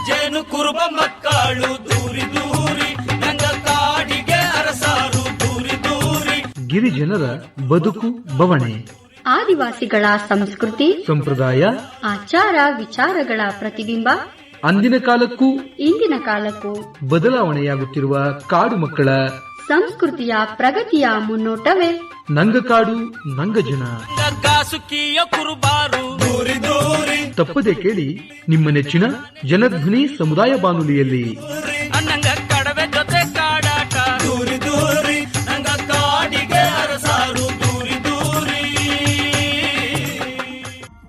ಜೇನು ಕುರುಬ ಮಕ್ಕಳು ದೂರಿ ದೂರಿ ನಂಗ ಕಾಡಿಗೆ ಅರಸಾರು ದೂರಿ ದೂರಿ. ಗಿರಿಜನರ ಬದುಕು ಬವಣೆ, ಆದಿವಾಸಿಗಳ ಸಂಸ್ಕೃತಿ ಸಂಪ್ರದಾಯ, ಆಚಾರ ವಿಚಾರಗಳ ಪ್ರತಿಬಿಂಬ. ಅಂದಿನ ಕಾಲಕ್ಕೂ ಇಂದಿನ ಕಾಲಕ್ಕೂ ಬದಲಾವಣೆಯಾಗುತ್ತಿರುವ ಕಾಡು ಮಕ್ಕಳ ಸಂಸ್ಕೃತಿಯ ಪ್ರಗತಿಯ ಮುನ್ನೋಟವೇ ನಂಗಕಾಡು ನಂಗಜನ. ಸುಖಿಯ ಕುರುಬಾರು ದೂರಿ ದೂರಿ. ತಪ್ಪದೆ ಕೇಳಿ ನಿಮ್ಮ ನೆಚ್ಚಿನ ಜನಧ್ವನಿ ಸಮುದಾಯ ಬಾನುಲಿಯಲ್ಲಿ. ನಂಗ ಕಡವೆ ಜೊತೆ ಕಾಡಾಟ ದೂರಿ ದೂರಿ ನಂಗ ಕಾಡಿಗೆ ಅರಸಾರು ದೂರಿ ದೂರಿ.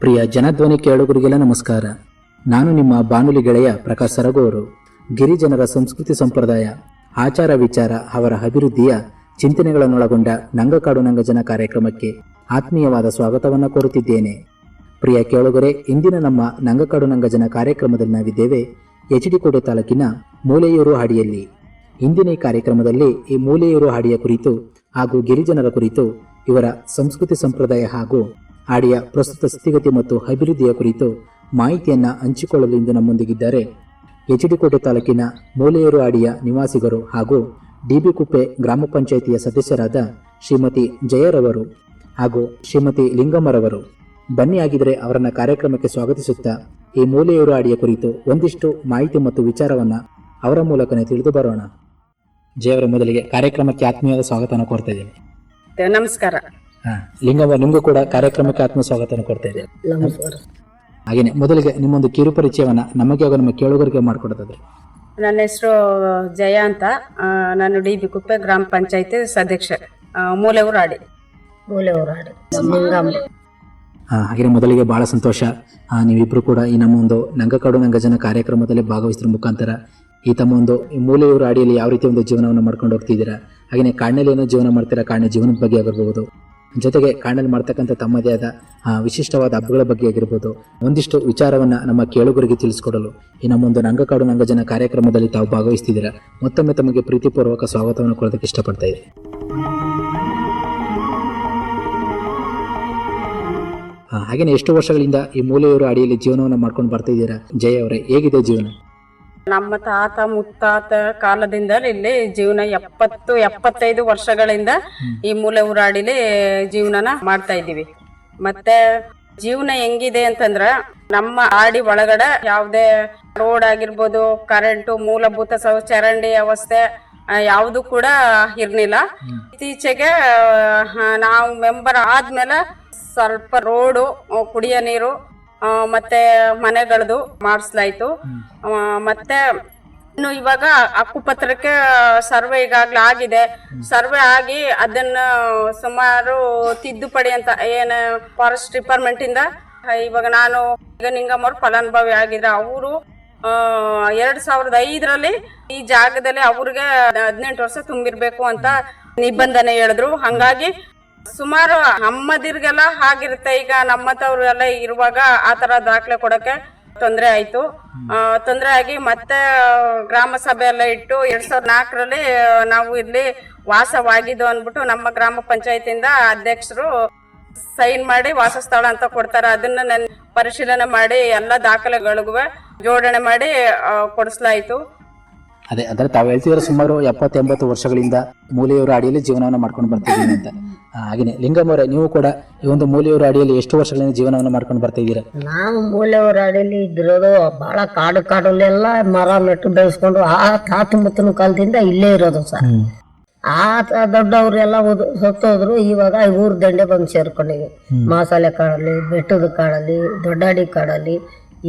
ಪ್ರಿಯ ಜನಧ್ವನಿ ಕೇಳುಗರಿಗೆಲ್ಲ ನಮಸ್ಕಾರ. ನಾನು ನಿಮ್ಮ ಬಾನುಲಿ ಗೆಳೆಯ ಪ್ರಕಾಶ್ ಸರಗೂರು. ಗಿರಿಜನರ ಸಂಸ್ಕೃತಿ ಸಂಪ್ರದಾಯ, ಆಚಾರ ವಿಚಾರ ಅವರ ಅಭಿವೃದ್ಧಿಯ ಚಿಂತನೆಗಳನ್ನೊಳಗೊಂಡ ನಂಗಕಾಡು ನಂಗಜನ ಕಾರ್ಯಕ್ರಮಕ್ಕೆ ಆತ್ಮೀಯವಾದ ಸ್ವಾಗತವನ್ನು ಕೋರುತ್ತಿದ್ದೇನೆ. ಪ್ರಿಯ ಕೇಳುಗರೆ, ಇಂದಿನ ನಮ್ಮ ನಂಗಕಾಡು ನಂಗಜನ ಕಾರ್ಯಕ್ರಮದಲ್ಲಿ ನಾವಿದ್ದೇವೆ ಎಚ್.ಡಿ. ಕೋಟೆ ತಾಲೂಕಿನ ಮೂಲೆಯೂರು ಹಾಡಿಯಲ್ಲಿ. ಇಂದಿನ ಈ ಕಾರ್ಯಕ್ರಮದಲ್ಲಿ ಈ ಮೂಲೆಯೂರು ಹಾಡಿಯ ಕುರಿತು ಹಾಗೂ ಗಿರಿಜನರ ಕುರಿತು, ಇವರ ಸಂಸ್ಕೃತಿ ಸಂಪ್ರದಾಯ ಹಾಗೂ ಹಾಡಿಯ ಪ್ರಸ್ತುತ ಸ್ಥಿತಿಗತಿ ಮತ್ತು ಅಭಿವೃದ್ಧಿಯ ಕುರಿತು ಮಾಹಿತಿಯನ್ನು ಹಂಚಿಕೊಳ್ಳಲು ಇಂದು ನಮ್ಮೊಂದಿಗಿದ್ದಾರೆ ಎಚ್.ಡಿ. ಕೋಟೆ ತಾಲೂಕಿನ ಮೂಲೆಯೂರು ಹಾಡಿಯ ನಿವಾಸಿಗರು ಹಾಗೂ ಡಿ.ಬಿ. ಕುಪ್ಪೆ ಗ್ರಾಮ ಪಂಚಾಯಿತಿಯ ಸದಸ್ಯರಾದ ಶ್ರೀಮತಿ ಜಯರವರು ಹಾಗೂ ಶ್ರೀಮತಿ ಲಿಂಗಮ್ಮರವರು. ಬನ್ನಿ ಆಗಿದ್ರೆ ಅವರನ್ನ ಕಾರ್ಯಕ್ರಮಕ್ಕೆ ಸ್ವಾಗತಿಸುತ್ತಾ ಈ ಮೂಲೆಯೂರು ಹಾಡಿಯ ಕುರಿತು ಒಂದಿಷ್ಟು ಮಾಹಿತಿ ಮತ್ತು ವಿಚಾರವನ್ನ ಅವರ ಮೂಲಕನೇ ತಿಳಿದು ಬರೋಣ. ಜಯವರ, ಮೊದಲಿಗೆ ಕಾರ್ಯಕ್ರಮಕ್ಕೆ ಆತ್ಮೀಯವಾದ ಸ್ವಾಗತನ ಕೋರ್ತಾ ಇದ್ದೀನಿ. ನಮಸ್ಕಾರ. ಲಿಂಗಮ್ಮ, ನಿಮಗೂ ಕೂಡ ಕಾರ್ಯಕ್ರಮಕ್ಕೆ ಆತ್ಮೀಯ ಸ್ವಾಗತನ ಕೊಡ್ತಾ ಇದ್ದೇನೆ. ನಮಸ್ಕಾರ. ಹಾಗೇನೆ ಮೊದಲಿಗೆ ನಿಮ್ಮೊಂದು ಕಿರು ಪರಿಚಯವನ್ನ ನಮಗೆ ಹಾಗೂ ನಮ್ಮ ಕೇಳುಗರಿಗೆ ಮಾಡಿಕೊಡ್ತದೆ. ನನ್ನ ಹೆಸರು ಜಯ ಅಂತ. ನಾನು ಡಿ.ಬಿ. ಕುಪ್ಪೆ ಗ್ರಾಮ ಪಂಚಾಯತಿ ಸದಸ್ಯ, ಮೂಲೆಯೂರು ಹಾಡಿ. ಹಾಗೆ ಮೊದಲಿಗೆ ಬಹಳ ಸಂತೋಷ, ನೀವಿಬ್ರು ಕೂಡ ಈ ನಮ್ಮ ಒಂದು ನಂಗಕಾಡು ನಂಗಜನ ಕಾರ್ಯಕ್ರಮದಲ್ಲಿ ಭಾಗವಹಿಸಿದ ಮುಖಾಂತರ ಈ ತಮ್ಮ ಒಂದು ಮೂಲೆಯೂರು ಹಾಡಿಯಲ್ಲಿ ಯಾವ ರೀತಿ ಒಂದು ಜೀವನವನ್ನು ಮಾಡ್ಕೊಂಡು ಹೋಗ್ತಿದ್ದೀರಾ, ಹಾಗೆಯೇ ಕಾಡಿನಲ್ಲಿ ಏನೋ ಜೀವನ ಮಾಡ್ತೀರಾ, ಕಾಡಿನ ಜೀವನದ ಬಗ್ಗೆ ಆಗಿರ್ಬೋದು, ಜೊತೆಗೆ ಕಾಡಿನಲ್ಲಿ ಮಾಡ್ತಕ್ಕಂಥ ತಮ್ಮದೇ ಆದ ವಿಶಿಷ್ಟವಾದ ಹಬ್ಬಗಳ ಬಗ್ಗೆ ಆಗಿರ್ಬೋದು, ಒಂದಿಷ್ಟು ವಿಚಾರವನ್ನ ನಮ್ಮ ಕೇಳುಗರಿಗೆ ತಿಳಿಸ್ಕೊಡಲು ಈ ನಮ್ಮೊಂದು ನಂಗಕಾಡು ನಂಗಜನ ಕಾರ್ಯಕ್ರಮದಲ್ಲಿ ತಾವು ಭಾಗವಹಿಸ್ತಿದ್ದೀರಾ. ಮತ್ತೊಮ್ಮೆ ತಮಗೆ ಪ್ರೀತಿಪೂರ್ವಕ ಸ್ವಾಗತವನ್ನು ಕೊಡೋದಕ್ಕೆ ಇಷ್ಟಪಡ್ತಾ ಇದ್ದೀನಿ. ಹಾಗೇನೆ ಎಷ್ಟು ವರ್ಷಗಳಿಂದ ಈ ಮೂಲೆಯೂರು ಹಾಡಿಯಲ್ಲಿ ಜೀವನವನ್ನು ಮಾಡ್ಕೊಂಡು ಬರ್ತಾ ಇದ್ದೀರಾ ಜಯ ಅವರೇ? ಹೇಗಿದೆ ಜೀವನ? ನಮ್ಮ ತಾತ ಮುತ್ತಾತ ಕಾಲದಿಂದ ಇಲ್ಲಿ ಜೀವನ 70-75 ವರ್ಷಗಳಿಂದ ಈ ಮೂಲೆಯೂರು ಹಾಡಿಲಿ ಜೀವನನ ಮಾಡ್ತಾ ಇದ್ದೀವಿ. ಮತ್ತೆ ಜೀವನ ಹೆಂಗಿದೆ ಅಂತಂದ್ರ, ನಮ್ಮ ಹಾಡಿ ಒಳಗಡೆ ಯಾವುದೇ ರೋಡ್ ಆಗಿರ್ಬೋದು, ಕರೆಂಟು, ಮೂಲಭೂತ ಚರಂಡಿ ವ್ಯವಸ್ಥೆ ಯಾವುದು ಕೂಡ ಇರ್ಲಿಲ್ಲ. ಇತ್ತೀಚೆಗೆ ನಾವು ಮೆಂಬರ್ ಆದ್ಮೇಲೆ ಸ್ವಲ್ಪ ರೋಡು, ಕುಡಿಯೋ ನೀರು ಮತ್ತೆ ಮನೆಗಳದು ಮಾಡಿಸ್ಲಾಯ್ತು. ಮತ್ತೆ ಇನ್ನು ಇವಾಗ ಹಕ್ಕುಪತ್ರಕ್ಕೆ ಸರ್ವೆ ಈಗಾಗ್ಲೇ ಆಗಿದೆ. ಸರ್ವೆ ಆಗಿ ಅದನ್ನ ಸುಮಾರು ತಿದ್ದುಪಡಿ ಅಂತ ಏನು ಫಾರೆಸ್ಟ್ ಡಿಪಾರ್ಟ್ಮೆಂಟ್ ಇಂದ ಇವಾಗ ನಾನು ಈಗ ನಿಂಗಮ್ಮವ್ರು ಫಲಾನುಭವಿ ಆಗಿದ್ರೆ, ಅವರು 2005ರಲ್ಲಿ ಈ ಜಾಗದಲ್ಲಿ ಅವ್ರಿಗೆ 18 ವರ್ಷ ತುಂಬಿರ್ಬೇಕು ಅಂತ ನಿಬಂಧನೆ ಹೇಳಿದ್ರು. ಹಂಗಾಗಿ ಸುಮಾರು ಅಮ್ಮದಿರ್ಗೆಲ್ಲ ಆಗಿರುತ್ತೆ. ಈಗ ನಮ್ಮತವ್ರು ಎಲ್ಲ ಇರುವಾಗ ಆತರ ದಾಖಲೆ ಕೊಡಕ್ಕೆ ತೊಂದರೆ ಆಯ್ತು. ತೊಂದರೆ ಆಗಿ ಮತ್ತೆ ಗ್ರಾಮ ಸಭೆ ಎಲ್ಲ ಇಟ್ಟು 2004ರಲ್ಲಿ ನಾವು ಇಲ್ಲಿ ವಾಸವಾಗಿದ್ದು ಅಂದ್ಬಿಟ್ಟು ನಮ್ಮ ಗ್ರಾಮ ಪಂಚಾಯತಿಯಿಂದ ಅಧ್ಯಕ್ಷರು ಸೈನ್ ಮಾಡಿ ವಾಸಸ್ಥಳ ಅಂತ ಕೊಡ್ತಾರೆ. ಅದನ್ನ ನಾನು ಪರಿಶೀಲನೆ ಮಾಡಿ ಎಲ್ಲ ದಾಖಲೆಗಳಿಗೂ ಜೋಡಣೆ ಮಾಡಿ ಕೊಡಿಸ್ಲಾಯ್ತು. ಅದೇ ಅಂದ್ರೆ ತಾವು ಹೇಳ್ತಿದ್ರೆ ಸುಮಾರು 70-80 ವರ್ಷಗಳಿಂದ ಮೂಲೆಯೂರು ಹಾಡಿಯಲ್ಲಿ ಜೀವನವನ್ನು ಮಾಡ್ಕೊಂಡು ಬರ್ತಿದ್ದೀನಿ ಅಂತ. ಹಾಗೇನೆ ಲಿಂಗಮ್ಮವರೇ, ನೀವು ಕೂಡ ಈ ಒಂದು ಮೂಲೆಯೂರು ಹಾಡಿಯಲ್ಲಿ ಎಷ್ಟು ವರ್ಷಗಳಿಂದ ಜೀವನವನ್ನು ಮಾಡ್ಕೊಂಡು ಬರ್ತಾ ಇದ್ದೀರಾ? ನಾವು ಮೂಲೆಯೂರು ಹಾಡಿಯಲ್ಲಿ ಇದ್ದಿರೋದು ಬಹಳ ಕಾಡಲ್ಲೆಲ್ಲ ಮರ ನೆಟ್ಟು ಬೆಳೆಸ್ಕೊಂಡು ಆ ತಾತ ಮುತ್ತನ ಕಾಲದಿಂದ ಇಲ್ಲೇ ಇರೋದು ಸರ್. ಆ ದೊಡ್ಡವ್ರೆಲ್ಲ ಸತ್ತೋದ್ರು. ಇವಾಗ ಊರ್ ದಂಡೆ ಬಂದು ಸೇರ್ಕೊಂಡಿವಿ. ಮಾಸಾಲೆ ಕಾಡಲ್ಲಿ, ಬೆಟ್ಟದ ಕಾಡಲ್ಲಿ, ದೊಡ್ಡಾಡಿ ಕಾಡಲ್ಲಿ.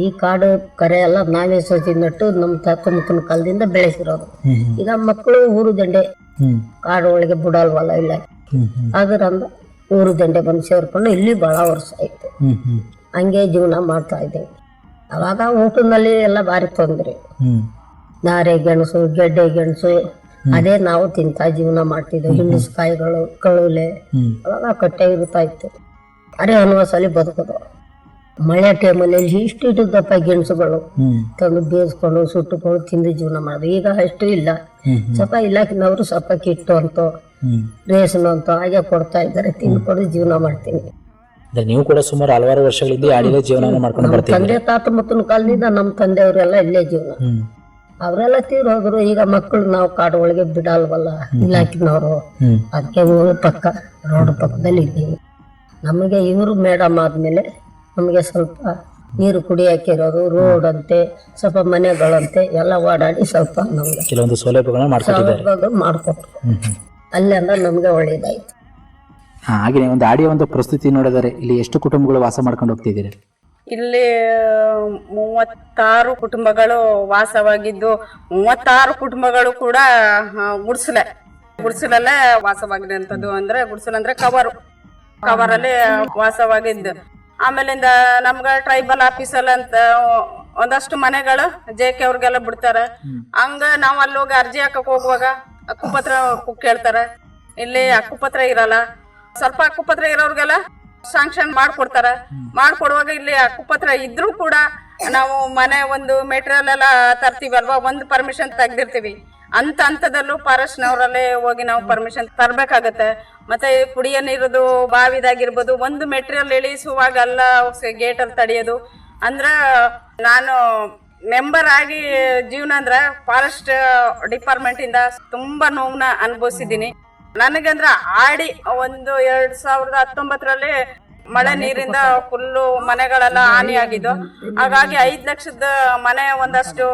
ಈ ಕಾಡು ಕರೆ ಎಲ್ಲ ನಾವೇ ಸಸಿ ನಟ್ಟು ನಮ್ಮ ತಾತ ಮುತ್ತನ ಕಾಲದಿಂದ ಬೆಳೆಸಿರೋದು. ಈಗ ಮಕ್ಕಳು ಊರು ದಂಡೆ ಕಾಡು ಒಳಗೆ ಬಿಡಲ್ವಲ್ಲ ಇಲ್ಲ, ಅದರಿಂದ ಊರು ದಂಡೆ ಬಂದು ಸೇರ್ಕೊಂಡು ಇಲ್ಲಿ ಬಹಳ ವರ್ಷ ಆಯ್ತು. ಹಂಗೆ ಜೀವನ ಮಾಡ್ತಾ ಇದ್ದೇವೆ. ಅವಾಗ ಊಟದಲ್ಲಿ ಎಲ್ಲ ಭಾರಿ ತೊಂದ್ರೆ, ನಾರೆ ಗೆಣಸು, ಗೆಡ್ಡೆ ಗೆಣಸು, ಅದೇ ನಾವು ತಿಂತಾ ಜೀವನ ಮಾಡ್ತಿದ್ದೇವೆ. ಹಿಂಡಿಸ್ಕಾಯಿಗಳು, ಕಳುಲೆ, ಅವಾಗ ಕಟ್ಟೆ ಇರ್ತಾ ಇತ್ತು. ಅರೆ ಅನ್ವಸಲಿ ಬದುಕೋದು. ಮಳೆ ಟೈಮಲ್ಲಿ ಇಷ್ಟು ದಪ್ಪ ಗೆಣಸುಗಳು ತಂದು ಬೇಯಿಸ್ಕೊಂಡು ಸುಟ್ಟುಕೊಂಡು ತಿಂದು ಜೀವನ ಮಾಡೋದು. ಈಗ ಅಷ್ಟು ಇಲ್ಲ. ಸ್ವಲ್ಪ ಇಲಾಖೆನವರು ಸ್ವಲ್ಪ ಕಿಟ್ಟು ಅಂತ ರೇಷನ್ ಅಂತ ಹಾಗೆ ಕೊಡ್ತಾ ಇದ್ದಾರೆ. ತಿಂದ್ಕೊಂಡು ಜೀವನ ಮಾಡ್ತೀನಿ. ಅಂದ್ರೆ ನೀವು ಕೂಡ ಸುಮಾರು ಹಲವಾರು ವರ್ಷಗಳಿಂದ ಈ ಹಾಡಿಲೆ ಜೀವನವನ್ನು ಮಾಡ್ಕೊಂಡು ನಮ್ಮ ಬರ್ತೀವಿ. ತಂದೆ ತಾತ ಮುತ್ತನ ಕಾಲದಿಂದ ನಮ್ಮ ತಂದೆಯವರೆಲ್ಲ ಇಲ್ಲೇ ಜೀವನ. ಅವರೆಲ್ಲ ತೀರೋದ್ರು. ಈಗ ಮಕ್ಕಳು ನಾವು ಕಾಡು ಒಳಗೆ ಬಿಡಲ್ವಲ್ಲ ಇಲಾಖೆನವರು, ಅದಕ್ಕೆ ಊರು ಪಕ್ಕ ರೋಡ್ ಪಕ್ಕದಲ್ಲಿ ಇದ್ದೀವಿ. ನಮಗೆ ಇವರು ಮೇಡಮ್ ಆದ್ಮೇಲೆ ನಮಗೆ ಸ್ವಲ್ಪ ನೀರು ಕುಡಿಯಕ್ಕೆ ಇರೋದು, ರೋಡ್ ಅಂತೆ, ಸ್ವಲ್ಪ ಮನೆಗಳಂತೆ ಎಲ್ಲ ಓಡಾಡಿ ಸ್ವಲ್ಪ ನಮ್ಗೆ ಕೆಲವೊಂದು ಸೌಲಭ್ಯಗಳನ್ನ ಮಾಡ್ಕೊಟ್ಟಿದ್ದಾರೆ. ಮಾಡ್ಕೊಟ್ರು. ಅಲ್ಲಿಂದ ನಮ್ಗೆ ಒಳ್ಳೇದಾಯ್ತು. ಹಾಗೆ ಒಂದು ಆಡಿಯೋ ಒಂದು ಪ್ರಸ್ತುತಿ ನೋಡಿದರೆ ಇಲ್ಲಿ ಎಷ್ಟು ಕುಟುಂಬಗಳು ವಾಸ ಮಾಡ್ಕೊಂಡು ಹೋಗ್ತಿದ್ದೀರಿ? ಇಲ್ಲಿ 36 ಕುಟುಂಬಗಳು ವಾಸವಾಗಿದ್ದು, 36 ಕುಟುಂಬಗಳು ಕೂಡ ಗುಡ್ಸಲಲ್ಲೇ ವಾಸವಾಗಿದಂಥದ್ದು. ಅಂದ್ರೆ ಗುಡ್ಸಲ್ ಅಂದ್ರೆ ಕವರಲ್ಲಿ ವಾಸವಾಗಿದ್ದು. ಆಮೇಲಿಂದ ನಮ್ಗ ಟ್ರೈಬಲ್ ಆಫೀಸಲ್ಲಿ ಅಂತ ಒಂದಷ್ಟು ಮನೆಗಳು JK ಅವ್ರಿಗೆಲ್ಲ ಬಿಡ್ತಾರೆ. ಹಂಗ ನಾವ್ ಅಲ್ಲಿ ಹೋಗಿ ಅರ್ಜಿ ಹಾಕಕ್ ಹೋಗುವಾಗ ಹಕ್ಕುಪತ್ರ ಕೇಳ್ತಾರೆ. ಇಲ್ಲಿ ಹಕ್ಕುಪತ್ರ ಇರಲ್ಲ. ಸ್ವಲ್ಪ ಹಕ್ಕುಪತ್ರ ಇರೋರ್ಗೆಲ್ಲ ಶಾಂಕ್ಷನ್ ಮಾಡ್ಕೊಡುವಾಗ ಇಲ್ಲಿ ಹಕ್ಕುಪತ್ರ ಇದ್ರೂ ಕೂಡ ನಾವು ಮನೆ ಒಂದು ಮೆಟೀರಿಯಲ್ ಎಲ್ಲ ತರ್ತೀವಲ್ವಾ, ಒಂದು ಪರ್ಮಿಷನ್ ತೆಗ್ದಿರ್ತೀವಿ. ಹಂತದಲ್ಲೂ ಫಾರೆಸ್ಟ್ನವರಲ್ಲೇ ಹೋಗಿ ನಾವು ಪರ್ಮಿಷನ್ ತರ್ಬೇಕಾಗತ್ತೆ. ಮತ್ತೆ ಕುಡಿಯೋ ನೀರದು ಬಾವಿದಾಗಿರ್ಬೋದು, ಒಂದು ಮೆಟೀರಿಯಲ್ ಇಳಿಸುವಾಗೆಲ್ಲ ಗೇಟ್ ಅಲ್ಲಿ ತಡೆಯೋದು. ಅಂದ್ರ ನಾನು ಮೆಂಬರ್ ಆಗಿ ಜೀವನ ಅಂದ್ರ ಫಾರೆಸ್ಟ್ ಡಿಪಾರ್ಟ್ಮೆಂಟ್ ಇಂದ ತುಂಬಾ ನೋವನ್ನ ಅನುಭವಿಸಿದ್ದೀನಿ. ನನಗಂದ್ರ ಆಡಿ ಒಂದು 2019ರಲ್ಲಿ ಮಳೆ ನೀರಿಂದ ಫುಲ್ಲು ಮನೆಗಳೆಲ್ಲ ಹಾನಿಯಾಗಿದ್ದು. ಹಾಗಾಗಿ 5 ಲಕ್ಷದ ಮನೆ ಒಂದಷ್ಟು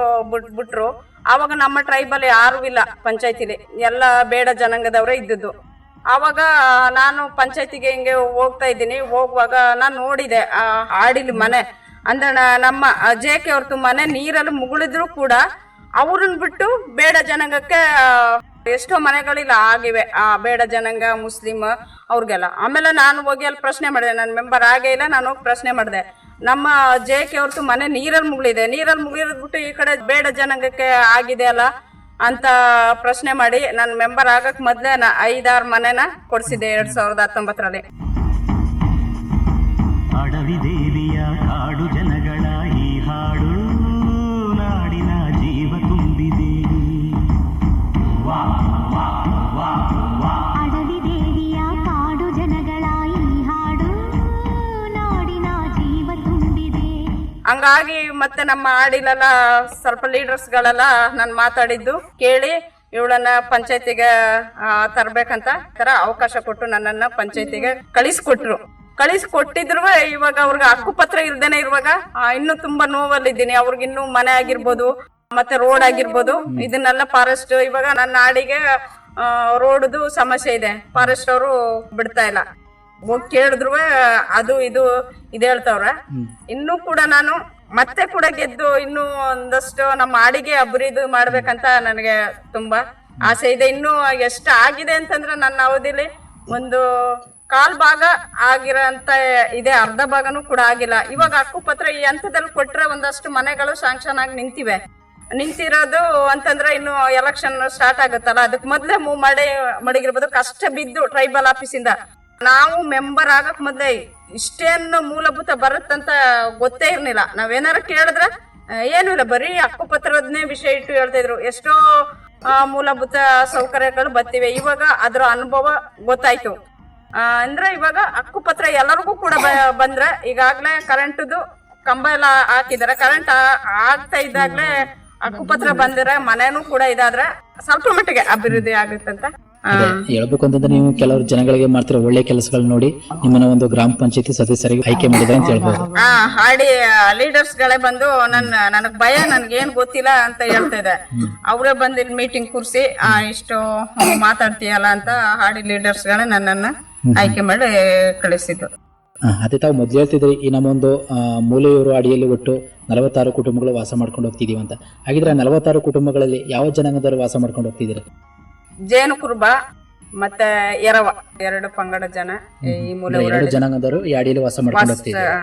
ಬಿಟ್ರು. ಆವಾಗ ನಮ್ಮ ಟ್ರೈಬಲ್ ಯಾರು ಇಲ್ಲ ಪಂಚಾಯತಿಲಿ, ಎಲ್ಲ ಬೇಡ ಜನಾಂಗದವರೇ ಇದ್ದದ್ದು. ಆವಾಗ ನಾನು ಪಂಚಾಯತಿಗೆ ಹಿಂಗೆ ಹೋಗ್ತಾ ಇದ್ದೀನಿ. ಹೋಗುವಾಗ ನಾನು ನೋಡಿದೆ ಆ ಆಡಿಲಿ ಮನೆ ಅಂದ್ರೆ ನಮ್ಮ JK ಅವ್ರದ್ದು ಮನೆ ನೀರಲ್ಲಿ ಮುಗುಳಿದ್ರು ಕೂಡ ಅವ್ರನ್ನ ಬಿಟ್ಟು ಬೇಡ ಜನಾಂಗಕ್ಕೆ ಎಷ್ಟೋ ಮನೆಗಳಿಲ್ಲ ಆಗಿವೆ, ಆ ಬೇಡ ಜನಾಂಗ ಮುಸ್ಲಿಂ ಅವ್ರಿಗೆಲ್ಲ. ಆಮೇಲೆ ನಾನು ಹೋಗಿ ಅಲ್ಲಿ ಪ್ರಶ್ನೆ ಮಾಡಿದೆ, ನನ್ನ ಮೆಂಬರ್ ಆಗೇ ಇಲ್ಲ. ನಾನು ಹೋಗಿ ಪ್ರಶ್ನೆ ಮಾಡಿದೆ, ನಮ್ಮ JK ಅವ್ರದ್ದು ಮನೆ ನೀರಲ್ಲಿ ಮುಗಿಲಿದೆ, ನೀರಲ್ಲಿ ಮುಗಿದ್ಬಿಟ್ಟು ಈ ಕಡೆ ಬೇಡ ಜನಾಂಗಕ್ಕೆ ಆಗಿದೆ ಅಲ್ಲ ಅಂತ ಪ್ರಶ್ನೆ ಮಾಡಿ ನನ್ನ ಮೆಂಬರ್ ಆಗಕ್ ಮೊದ್ಲೇ 5-6 ಮನೆನ ಕೊಡ್ಸಿದ್ದೆ 2019ರಲ್ಲಿ. ಅಡವಿ ದೇವಿಯ ಕಾಡು ಜನಗಳ ಈ ಹಾಡು ನಾಡಿನ ಜೀವ ತುಂಬಿದೆ. ಅಡವಿ ದೇವಿಯ ಕಾಡು ಜನಗಳ ಈ ಹಾಡು ನಾಡಿನ ಜೀವ ತುಂಬಿದೆ. ಹಂಗಾಗಿ ಮತ್ತೆ ನಮ್ಮ ಹಾಡಿಲೆಲ್ಲ ಸ್ವಲ್ಪ ಲೀಡರ್ಸ್ಗಳೆಲ್ಲ ನಾನು ಮಾತಾಡಿದ್ದು ಕೇಳಿ ಇವಳನ್ನ ಪಂಚಾಯತಿಗೆ ತರ್ಬೇಕಂತ ಅವಕಾಶ ಕೊಟ್ಟು ನನ್ನನ್ನ ಪಂಚಾಯತಿಗೆ ಕಳಿಸ್ಕೊಟ್ಟಿದ್ರು. ಇವಾಗ ಅವ್ರಿಗೆ ಹಕ್ಕುಪತ್ರ ಇಲ್ದೇನೆ ಇರುವಾಗ ಇನ್ನೂ ತುಂಬಾ ನೋವಲ್ಲಿದ್ದೀನಿ. ಅವ್ರಿಗೆ ಇನ್ನೂ ಮನೆ ಆಗಿರ್ಬೋದು, ಮತ್ತೆ ರೋಡ್ ಆಗಿರ್ಬೋದು, ಇದನ್ನೆಲ್ಲ ಫಾರೆಸ್ಟ್ ಇವಾಗ ನನ್ನ ಹಾಡಿಗೆ ರೋಡ್ದು ಸಮಸ್ಯೆ ಇದೆ. ಫಾರೆಸ್ಟ್ ಅವರು ಬಿಡ್ತಾ ಇಲ್ಲ. ಹೋಗಿ ಕೇಳಿದ್ರು ಅದು ಇದು ಹೇಳ್ತಾವ್ರೆ. ಇನ್ನೂ ಕೂಡ ನಾನು ಮತ್ತೆ ಕೂಡ ಗೆದ್ದು ಇನ್ನೂ ಒಂದಷ್ಟು ನಮ್ಮ ಹಾಡಿಗೆ ಅಭಿವೃದ್ಧಿ ಮಾಡ್ಬೇಕಂತ ನನಗೆ ತುಂಬಾ ಆಸೆ ಇದೆ. ಇನ್ನು ಎಷ್ಟು ಆಗಿದೆ ಅಂತಂದ್ರೆ ನನ್ನ ಅವಧಿಲಿ ಒಂದು 1/4 ಭಾಗ ಆಗಿರೋ ಅಂತ ಇದೆ, ಅರ್ಧ ಭಾಗನೂ ಕೂಡ ಆಗಿಲ್ಲ. ಇವಾಗ ಹಕ್ಕುಪತ್ರ ಈ ಹಂತದಲ್ಲಿ ಕೊಟ್ರೆ ಒಂದಷ್ಟು ಮನೆಗಳು ಶಾಂಕ್ಷನ್ ಆಗಿ ನಿಂತಿರೋದು ಅಂತಂದ್ರೆ ಇನ್ನು ಎಲೆಕ್ಷನ್ ಸ್ಟಾರ್ಟ್ ಆಗುತ್ತಲ್ಲ, ಅದಕ್ಕೆ ಮೊದ್ಲೇ ಮೂವ್ ಮಾಡಿಗಿರ್ಬೋದು. ಕಷ್ಟ ಬಿದ್ದು ಟ್ರೈಬಲ್ ಆಫೀಸಿಂದ ನಾವು ಮೆಂಬರ್ ಆಗಕ್ ಮೊದ್ಲೇ ಇಷ್ಟೇನು ಮೂಲಭೂತ ಬರುತ್ತಂತ ಗೊತ್ತೇ ಇರ್ಲಿಲ್ಲ. ನಾವೇನಾರ ಕೇಳಿದ್ರೆ ಏನು ಇಲ್ಲ, ಬರೀ ಹಕ್ಕುಪತ್ರದನ್ನೇ ವಿಷಯ ಇಟ್ಟು ಹೇಳ್ತಾ ಇದ್ರು. ಎಷ್ಟೋ ಮೂಲಭೂತ ಸೌಕರ್ಯಗಳು ಬರ್ತಿವೆ. ಇವಾಗ ಅದ್ರ ಅನುಭವ ಗೊತ್ತಾಯ್ತು. ಅಂದ್ರೆ ಇವಾಗ ಹಕ್ಕುಪತ್ರ ಎಲ್ಲರಿಗೂ ಕೂಡ ಬಂದ್ರೆ, ಈಗಾಗ್ಲೇ ಕರೆಂಟ್ದು ಕಂಬ ಎಲ್ಲ ಹಾಕಿದಾರೆ. ಕರೆಂಟ್ ಆಗ್ತಾ ಇದ್ದಾಗ್ಲೇ ಹಕ್ಕುಪತ್ರ ಬಂದಿರ ಮನೇನು ಕೂಡ ಇದಾದ್ರೆ ಸ್ವಲ್ಪ ಮಟ್ಟಿಗೆ ಅಭಿವೃದ್ಧಿ ಆಗುತ್ತಂತ ಹೇಳ್ಬೇಕು ಅಂತಂದ್ರೆ ನೀವು ಕೆಲವರು ಜನಗಳಿಗೆ ಮಾಡ್ತಿರೋ ಒಳ್ಳೆ ಕೆಲಸಗಳು ನೋಡಿ ನಿಮ್ಮನ್ನ ಒಂದು ಗ್ರಾಮ ಪಂಚಾಯತಿ ಸದಸ್ಯರಿಗೆ ಆಯ್ಕೆ ಮಾಡಿದ್ರೆ ಅಂತ ಹೇಳ್ಬೋದು. ಹಾಡಿ ಲೀಡರ್ಸ್ ಗಳೇ ಬಂದು ನನಗ್ ಭಯ, ನನ್ಗೇನ್ ಗೊತ್ತಿಲ್ಲ ಅಂತ ಹೇಳ್ತಾ ಇದೆ. ಅವರೇ ಬಂದು ಇಲ್ಲಿ ಮೀಟಿಂಗ್ ಕೂರಿಸಿ ಇಷ್ಟು ಮಾತಾಡ್ತೀಯಲ್ಲ ಅಂತ ಹಾಡಿ ಲೀಡರ್ಸ್ ಗಳೇ ನನ್ನನ್ನ ಆಯ್ಕೆ ಮಾಡಿ ಕಳಿಸಿದ್ದು. ಅದೇ ತಾವು ಮೊದ್ಲು ಹೇಳ್ತಿದ್ರಿ ಈ ನಮ್ಮೊಂದು ಮೂಲೆಯೂರು ಅಡಿಯಲ್ಲಿ ಒಟ್ಟು 46 ಕುಟುಂಬಗಳು ವಾಸ ಮಾಡ್ಕೊಂಡು ಹೋಗ್ತಿದೀವಿ ಅಂತ. ಹಾಗಿದ್ರೆ 46 ಕುಟುಂಬಗಳಲ್ಲಿ ಯಾವ ಜನಾಂಗದವರು ವಾಸ ಮಾಡ್ಕೊಂಡು ಹೋಗ್ತಿದ್ದೀರಾ? ಜೇನು ಕುರುಬ ಮತ್ತೆ ಎರವ, 2 ಪಂಗಡ ಜನ ಈ ಮೂಲೆ ಜನಾಂಗದವರು ಈ ಅಡಿಯಲ್ಲಿ ವಾಸ ಮಾಡ್ಕೊಂಡು ಹೋಗ್ತಿದ್ದಾರೆ.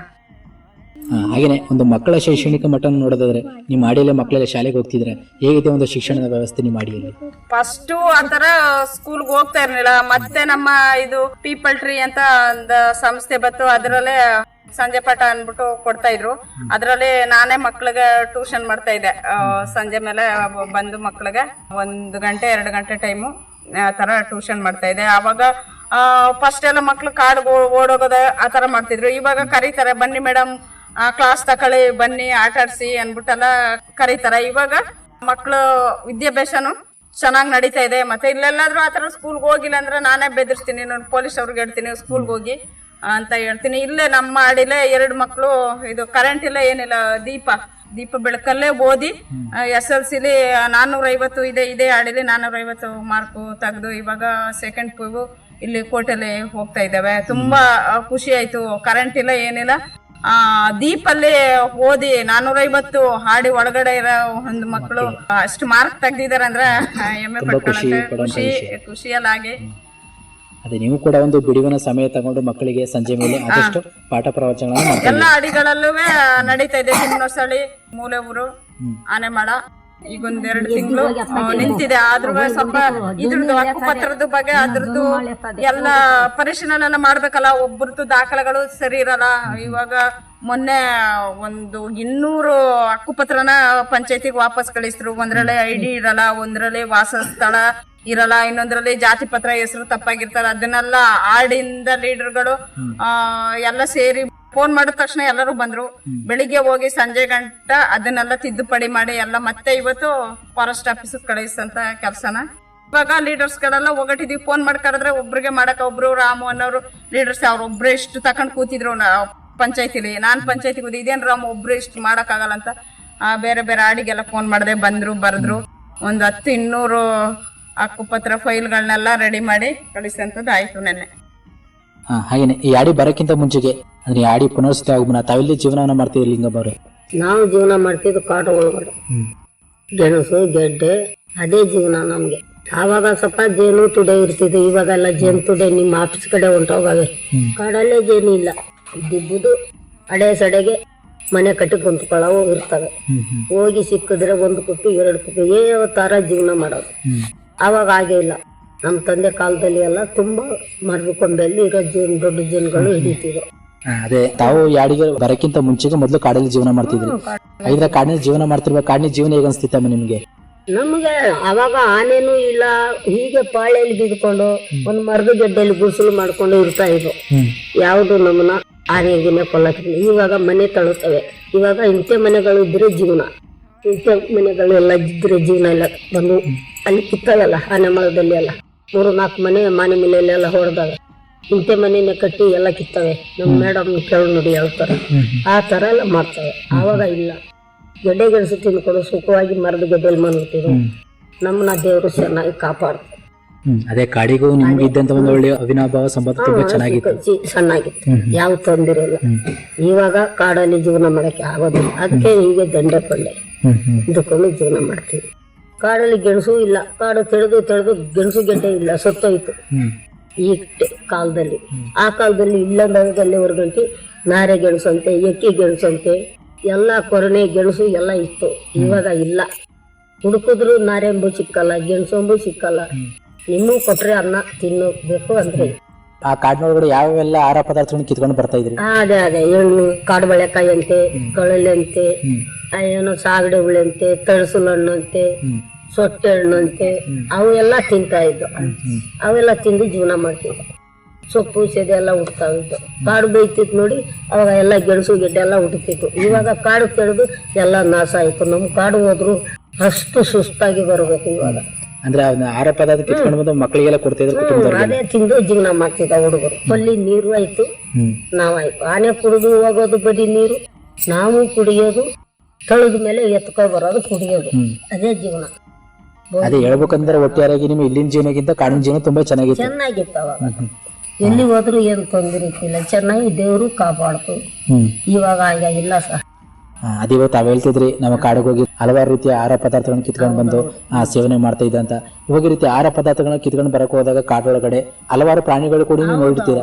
ಹಾಗೇನೆ ಒಂದು ಮಕ್ಕಳ ಶೈಕ್ಷಣಿಕ ಮಟ್ಟ ನೋಡೋದಾದ್ರೆ ನಿಮ್ಮ ಅಡಿಯಲ್ಲಿ ಮಕ್ಕಳೆಲ್ಲ ಶಾಲೆಗೆ ಹೋಗ್ತಿದ್ರೆ ಹೇಗಿದೆ ಒಂದು ಶಿಕ್ಷಣದ ವ್ಯವಸ್ಥೆ ನಿಮ್ಮ ಅಡಿಯಲ್ಲಿ? ಫಸ್ಟ್ ಆತರ ಸ್ಕೂಲ್ಗೆ ಹೋಗ್ತಾ ಇರ್ಲಿಲ್ಲ. ಮತ್ತೆ ನಮ್ಮ ಇದು ಪೀಪಲ್ ಟ್ರೀ ಅಂತ ಒಂದು ಸಂಸ್ಥೆ ಬತ್ತು, ಅದರಲ್ಲೇ ಸಂಜೆ ಪಾಠ ಅನ್ಬಿಟ್ಟು ಕೊಡ್ತಾ ಇದ್ರು. ಅದ್ರಲ್ಲಿ ನಾನೇ ಮಕ್ಳಿಗೆ ಟ್ಯೂಷನ್ ಮಾಡ್ತಾ ಇದ್ದೆ. ಸಂಜೆ ಮೇಲೆ ಬಂದು ಮಕ್ಳಿಗೆ 1 ಗಂಟೆ 2 ಗಂಟೆ ಟೈಮು ತರ ಟ್ಯೂಷನ್ ಮಾಡ್ತಾ ಇದ್ದೆ. ಆವಾಗ ಫಸ್ಟ್ ಎಲ್ಲ ಮಕ್ಳು ಕಾಡ್ಗೆ ಓಡೋಗೋದ ಆತರ ಮಾಡ್ತಿದ್ರು. ಇವಾಗ ಕರೀತಾರೆ, ಬನ್ನಿ ಮೇಡಮ್ ಕ್ಲಾಸ್ ತಕೊಳ್ಳಿ, ಬನ್ನಿ ಆಟ ಆಡ್ಸಿ ಅನ್ಬಿಟ್ಟೆಲ್ಲ ಕರೀತಾರೆ. ಇವಾಗ ಮಕ್ಳು ವಿದ್ಯಾಭ್ಯಾಸನು ಚೆನ್ನಾಗಿ ನಡೀತಾ ಇದೆ. ಮತ್ತೆ ಇಲ್ಲೆಲ್ಲಾದ್ರೂ ಆತರ ಸ್ಕೂಲ್ಗೆ ಹೋಗಿಲ್ಲ ಅಂದ್ರೆ ನಾನೇ ಬೆದರ್ಸ್ತೀನಿ, ನಾನು ಪೊಲೀಸ್ ಅವ್ರಿಗೆ ಹೇಳ್ತೀನಿ ಸ್ಕೂಲ್ಗೆ ಹೋಗಿ ಅಂತ ಹೇಳ್ತೀನಿ. ಇಲ್ಲೇ ನಮ್ಮ ಆಡಿಲೆ 2 ಮಕ್ಳು ಇದು ಕರೆಂಟ್ ಇಲ್ಲ ಏನಿಲ್ಲ, ದೀಪ ಬೆಳಕಲ್ಲೇ ಓದಿ SLCಲಿ 450 ಇದೇ ಆಡಿಲಿ 450 ಮಾರ್ಕು ತೆಗೆದು ಇವಾಗ ಸೆಕೆಂಡ್ PU ಇಲ್ಲಿ ಕೋಟೆಲಿ ಹೋಗ್ತಾ ಇದ್ದಾವೆ. ತುಂಬಾ ಖುಷಿ ಆಯ್ತು. ಕರೆಂಟ್ ಇಲ್ಲ ಏನಿಲ್ಲ, ದೀಪಲ್ಲಿ ಓದಿ 450 ಹಾಡಿ ಒಳಗಡೆ ಇರೋ ಒಂದು ಮಕ್ಕಳು ಅಷ್ಟು ಮಾರ್ಕ್ ತೆಗ್ದಿದ್ದಾರೆ ಅಂದ್ರೆ ಹೆಮ್ಮೆ ಪಡ್ಕೊಳ್ಳೋಕೆ ಖುಷಿಯಲ್ಲಾಗಿ. ಅದೇ ನೀವು ಕೂಡ ಒಂದು ಬಿಡುವಿನ ಸಮಯ ತಗೊಂಡು ಮಕ್ಕಳಿಗೆ ಸಂಜೆ ಮೇಲೆ ಆದಷ್ಟು ಪಾಠ ಪ್ರವಚನ ಎಲ್ಲ ಅಡಿಗಳಲ್ಲೂ ನಡೀತಾ ಇದೆ. ಹಿನ್ನೊಸಳಿ, ಮೂಲೆ ಊರು, ಆನೆಮಾಡ ಈಗೊಂದ್ 2 ತಿಂಗಳು ನಿಂತಿದೆ. ಆದ್ರೂ ಸ್ವಲ್ಪ ಇದ್ರದ್ದು ಹಕ್ಕುಪತ್ರದ ಬಗ್ಗೆ ಅದ್ರದ್ದು ಎಲ್ಲ ಪರಿಶೀಲನೆ ಮಾಡ್ಬೇಕಲ್ಲ. ಒಬ್ಬರದ್ದು ದಾಖಲೆಗಳು ಸರಿ ಇರಲ್ಲ. ಇವಾಗ ಮೊನ್ನೆ ಒಂದು 200 ಹಕ್ಕುಪತ್ರನ ಪಂಚಾಯತಿಗೆ ವಾಪಸ್ ಕಳಿಸಿದ್ರು. ಒಂದ್ರಲ್ಲಿ ID ಇರಲ್ಲ, ಒಂದ್ರಲ್ಲಿ ವಾಸಸ್ಥಳ ಇರಲ್ಲ, ಇನ್ನೊಂದ್ರಲ್ಲಿ ಜಾತಿ ಪತ್ರ ಹೆಸರು ತಪ್ಪಾಗಿರ್ತಾರ. ಅದನ್ನೆಲ್ಲ ಆಡಿಂದ ಲೀಡರ್ಗಳು ಎಲ್ಲ ಸೇರಿ ಫೋನ್ ಮಾಡಿದ ತಕ್ಷಣ ಎಲ್ಲರೂ ಬಂದ್ರು. ಬೆಳಿಗ್ಗೆ ಹೋಗಿ ಸಂಜೆ ಗಂಟ ಅದನ್ನೆಲ್ಲ ತಿದ್ದುಪಡಿ ಮಾಡಿ ಎಲ್ಲ ಮತ್ತೆ ಇವತ್ತು ಫಾರೆಸ್ಟ್ ಆಫೀಸ್ ಕಳಿಸಂತ ಕೆಲಸನ ಇವಾಗ ಲೀಡರ್ಸ್ ಗಳೆಲ್ಲ ಒಗಟಿದೀವಿ. ಫೋನ್ ಮಾಡಿ ಕರೆದ್ರೆ ಒಬ್ರಿಗೆ ಮಾಡಕ ಒಬ್ರು ರಾಮು ಅನ್ನೋರು ಲೀಡರ್ಸ್ ಅವ್ರೊಬ್ರು ಇಷ್ಟು ತಕೊಂಡ್ ಕೂತಿದ್ರು ಪಂಚಾಯತಿಲಿ. ನಾನ್ ಪಂಚಾಯತಿಗೆ ಹೋಗಿ ಇದೇನ್ ರಾಮು ಒಬ್ರು ಇಷ್ಟು ಮಾಡಕ್ ಆಗಲ್ಲ ಅಂತ ಬೇರೆ ಬೇರೆ ಆಡಿಗೆಲ್ಲ ಫೋನ್ ಮಾಡಿದೆ, ಬಂದ್ರು ಬರೆದ್ರು. ಒಂದು 10-200 ಹಕ್ಕುಪತ್ರ ಫೈಲ್ಗಳನ್ನೆಲ್ಲ ರೆಡಿ ಮಾಡಿ ಕಳಿಸಂತದ್ದು ಆಯ್ತು ನೆನ್ನೆ. ಹಾಗೇನೆ ಈ ಆಡಿ ಬರಕ್ಕಿಂತ ಮುಂಚೆಗೆ ಅಂದ್ರೆ ಆಡಿ ಪುನರ್ಸ್ಥಿತಿ ಆಗುಮನ ತಾವೆಲ್ಲಿ ಜೀವನವನ್ನ ಮಾಡ್ತೀವಿ ಲಿಂಗಮ್ಮ ಅವ್ರೆ? ನಾವು ಜೀವನ ಮಾಡ್ತಿದ್ದು ಕಾಡು ಒಳಗಡೆ, ಗೆಣಸು ಗೆಡ್ಡೆ ಅದೇ ಜೀವನ ನಮ್ಗೆ. ಆವಾಗ ಸ್ವಲ್ಪ ಜೇನು ತುಡೆ ಇರ್ತಿದ್ವು, ಇವಾಗೆಲ್ಲ ಜೇನು ತುಡೆ ನಿಮ್ಮ ಆಫೀಸ್ ಕಡೆ ಹೊಂಟೋಗವೆ. ಕಾಡಲ್ಲೇ ಜೇನು ಇಲ್ಲ, ದಿಬ್ಬುದು ಅಡೆ ಸಡೆಗೆ ಮನೆ ಕಟ್ಟಿ ಕುಂತ್ಕೊಳ್ಳೋ ಇರ್ತವೆ. ಹೋಗಿ ಸಿಕ್ಕಿದ್ರೆ 1 ಕುಪ್ಪಿ 2 ಕುಪ್ಪಿ ತರ ಜೀವನ ಮಾಡೋದು. ಆವಾಗ ಹಾಗೆ ಇಲ್ಲ. ನಮ್ಮ ತಂದೆ ಕಾಲದಲ್ಲಿ ಎಲ್ಲ ತುಂಬಾ ಮರದ ಕೊಂಬೆಯಲ್ಲಿ ಇರೋ ದೊಡ್ಡ ಜೇನುಗಳು ಹಿಡಿತಿದ್ರು. ಅದೇ ತಾವು ಯಾಡಿಗೆ ಬರಕ್ಕಿಂತ ಮುಂಚೆಗೆ ಮೊದಲು ಕಾಡಲ್ಲಿ ಜೀವನ ಮಾಡ್ತಿದ್ರಿ. ಐದರ ಕಾಡಿನ ಜೀವನ ಮಾಡ್ತಿರ್ಬೇಕು. ಕಾಡಿನ ಜೀವನ ಹೇಗ ಅನ್ಸ್ತಿತ್ತಮ್ಮ ನಿಮ್ಗೆ? ನಮ್ಗೆ ಅವಾಗ ಆನೆನೂ ಇಲ್ಲ, ಹೀಗೆ ಪಾಳೆಯಲ್ಲಿ ಬಿದ್ಕೊಂಡು ಒಂದು ಮರದ ಗೆಡ್ಡೆಯಲ್ಲಿ ಗುಡಿಸಲು ಮಾಡ್ಕೊಂಡು ಇರ್ತಾ ಇದ್ರು. ಯಾವುದು ನಮ್ಮನ್ನ ಆನೆಗಿನ ಕೊಲ್ಲಕ್ಕಿಲ್ಲ. ಇವಾಗ ಮನೆ ತಳುತ್ತವೆ. ಇವಾಗ ಇಂತೆ ಮನೆಗಳು ಇದ್ರೆ ಜೀವನ, ಇಂತೆ ಮನೆಗಳು ಎಲ್ಲ ಇದ್ರೆ ಜೀವನ ಇಲ್ಲ. ಬಂದು ಅಲ್ಲಿ ಕಿತ್ತವಲ್ಲ ಆನೆ ಮರದಲ್ಲಿ ಎಲ್ಲ 3-4 ಮನೆ ಮಾನೆ ಮನೆಯಲ್ಲೆಲ್ಲ ಹೊಡೆದಾಗ ಇಂತೆ ಮನೆಯನ್ನೇ ಕಟ್ಟಿ ಎಲ್ಲ ಕಿತ್ತವೆ. ನಮ್ಮ ಮೇಡಮ್ ಕೇಳಿ ನೋಡಿ ಹೇಳ್ತಾರೆ, ಆ ತರ ಎಲ್ಲ ಮಾಡ್ತವೆ. ಆವಾಗ ಇಲ್ಲ, ಗೆಡ್ಡೆ ಗೆಣಸು ತಿನ್ಕೊಂಡು ಸುಖವಾಗಿ ಮರದ ಗೆಡ್ಡೆಯಲ್ಲಿ ಮನ್ಬಿಟ್ಟಿದ್ರು. ನಮ್ಮನ್ನ ದೇವರು ಚೆನ್ನಾಗಿ ಕಾಪಾಡ್ತಾರೆ. ಅದೇ ಕಾಡಿಗೂ ನಿಮ್ಗೆ ಇದ್ದಂತ ಒಂದು ಒಳ್ಳೆ ಅವಿನಾಭಾವ ಸಂಬಂಧ ತುಂಬಾ ಚೆನ್ನಾಗಿತ್ತು. ಯಾವ ತೊಂದರೆ ಇಲ್ಲ. ಇವಾಗ ಕಾಡಲ್ಲಿ ಜೀವನ ಮಾಡಕ್ಕೆ ಆಗೋದಿಲ್ಲ. ಅದಕ್ಕೆ ಹೀಗೆ ದಂಡೆ ಪಳ್ಳೆ ಇದ್ಕೊಂಡು ಜೀವನ ಮಾಡ್ತೀವಿ. ಕಾಡಲ್ಲಿ ಗೆಣಸು ಇಲ್ಲ, ಕಾಡು ತೆಳೆದು ಗೆಣಸು ಗೆಡ್ಡೆ ಇಲ್ಲ, ಸತ್ತೋಯ್ತು ಈ ಕಾಲದಲ್ಲಿ. ಆ ಕಾಲದಲ್ಲಿ ಇಲ್ಲದಲ್ಲಿವರೆಗಂಟಿ ನಾರೆ ಗೆಣಸು ಅಂತೆ, ಎಕ್ಕಿ ಗೆಣಸು ಅಂತೆ, ಎಲ್ಲ ಕೊರನೆ ಗೆಣಸು ಎಲ್ಲ ಇತ್ತು. ಇವಾಗ ಇಲ್ಲ. ಹುಡುಕಿದ್ರು ನಾರೆಂಬು ಸಿಕ್ಕಲ್ಲ, ಗೆಣಸೊಂಬು ಸಿಕ್ಕಲ್ಲ. ಇನ್ನೂ ಕೊಟ್ರೆ ಅನ್ನ ತಿನ್ನಬೇಕು ಅಂದ್ರೆ. ಆ ಕಾಡಿನೊಳಗಡೆ ಯಾವೆಲ್ಲ ಆಹಾರ ಪದಾರ್ಥಗಳನ್ನ ಕಿತ್ಕೊಂಡು ಬರ್ತಾ ಇದ್ರಿ? ಅದೇ ಎಣ್ಣು, ಕಾಡು ಬಳೆಕಾಯಿ ಅಂತೆ, ಕಳಲೆ ಅಂತೆ, ಏನೋ ಸಾಗಡೆ ಹುಳಿ ಅಂತೆ, ತಳಸುಲು ಹಣ್ಣು ಅಂತೆ, ಸೊಟ್ಟೆ ಹಣ್ಣು ಅಂತೆ, ಅವೆಲ್ಲ ತಿಂತಾ ಇದ್ದು. ಅವೆಲ್ಲ ತಿಂದು ಜೀವನ ಮಾಡ್ತಿದ್ವು. ಸೊಪ್ಪು ಸೆದೆ ಎಲ್ಲ ಹುಡ್ತಾವಿದ್ದು. ಕಾಡು ಬೇಯ್ತಿತ್ತು ನೋಡಿ, ಅವಾಗ ಎಲ್ಲ ಗೆಣಸು ಗೆಡ್ಡೆ ಎಲ್ಲ ಹುಡುಕ್ತಿತ್ತು. ಇವಾಗ ಕಾಡು ತೆಗೆದು ಎಲ್ಲ ನಾಶ ಆಯ್ತು. ನಮ್ ಕಾಡು ಹೋದ್ರು ಅಷ್ಟು ಸುಸ್ತಾಗಿ ಬರ್ಬೇಕು ಇವಾಗ. ಅಂದ್ರೆ ಆಹಾರ ಪದಾರ್ಥ ಕಿತ್ಕೊಂಡು ಬಂದು ಮಕ್ಕಳಿಗೆಲ್ಲ ಕೊಡ್ತಿದ್ರು. ಅದೇ ತಿಂದು ಜೀವನ ಮಾಡ್ತಿದ್ದ ಹುಡುಗರು. ಅಲ್ಲಿ ನೀರು ಆಯ್ತು, ನಾವಾಯ್ತು. ಆನೆ ಕುಡಿದು ಹೋಗೋದು ಬರೀ ನೀರು, ನಾವು ಕುಡಿಯೋದು, ತಳದ ಮೇಲೆ ಎತ್ಕೊ ಬರೋದು ಕುಡಿಯೋದು, ಅದೇ ಜೀವನ. ಅದೇ ಹೇಳ್ಬೇಕಂದ್ರೆ ಒಟ್ಟಾರೆಯಾಗಿ ನಿಮ್ಮ ಇಲ್ಲಿನ ಜೀವನಕ್ಕಿಂತ ಕಾಡಿನ ಜೀವನ ತುಂಬಾ ಚೆನ್ನಾಗಿತ್ತು ಅವಾಗ. ಎಲ್ಲಿ ಹೋದ್ರು ಏನ್ ತೊಂದರೆ ಇರ್ತಿಲ್ಲ, ಚೆನ್ನಾಗಿ ದೇವರು ಕಾಪಾಡ್ತು. ಇವಾಗ ಹಾಗೆ ಇಲ್ಲ ಸರ್. ಅದೇ ತಾವ್ ಹೇಳ್ತಿದ್ರಿ ನಮ್ಮ ಕಾಡಿಗೆ ಹೋಗಿ ಹಲವಾರು ರೀತಿಯ ಆಹಾರ ಪದಾರ್ಥಗಳನ್ನ ಕಿತ್ಕೊಂಡು ಬಂದು ಸೇವನೆ ಮಾಡ್ತಾ ಇದ್ದ ಅಂತ. ಇವಾಗ ರೀತಿ ಆಹಾರ ಪದಾರ್ಥಗಳನ್ನ ಕಿತ್ಕೊಂಡು ಬರಕ್ ಹೋದಾಗ ಕಾಡೊಳಗಡೆ ಹಲವಾರು ಪ್ರಾಣಿಗಳು ಕೂಡ ನೀವು ನೋಡಿರ್ತೀರ.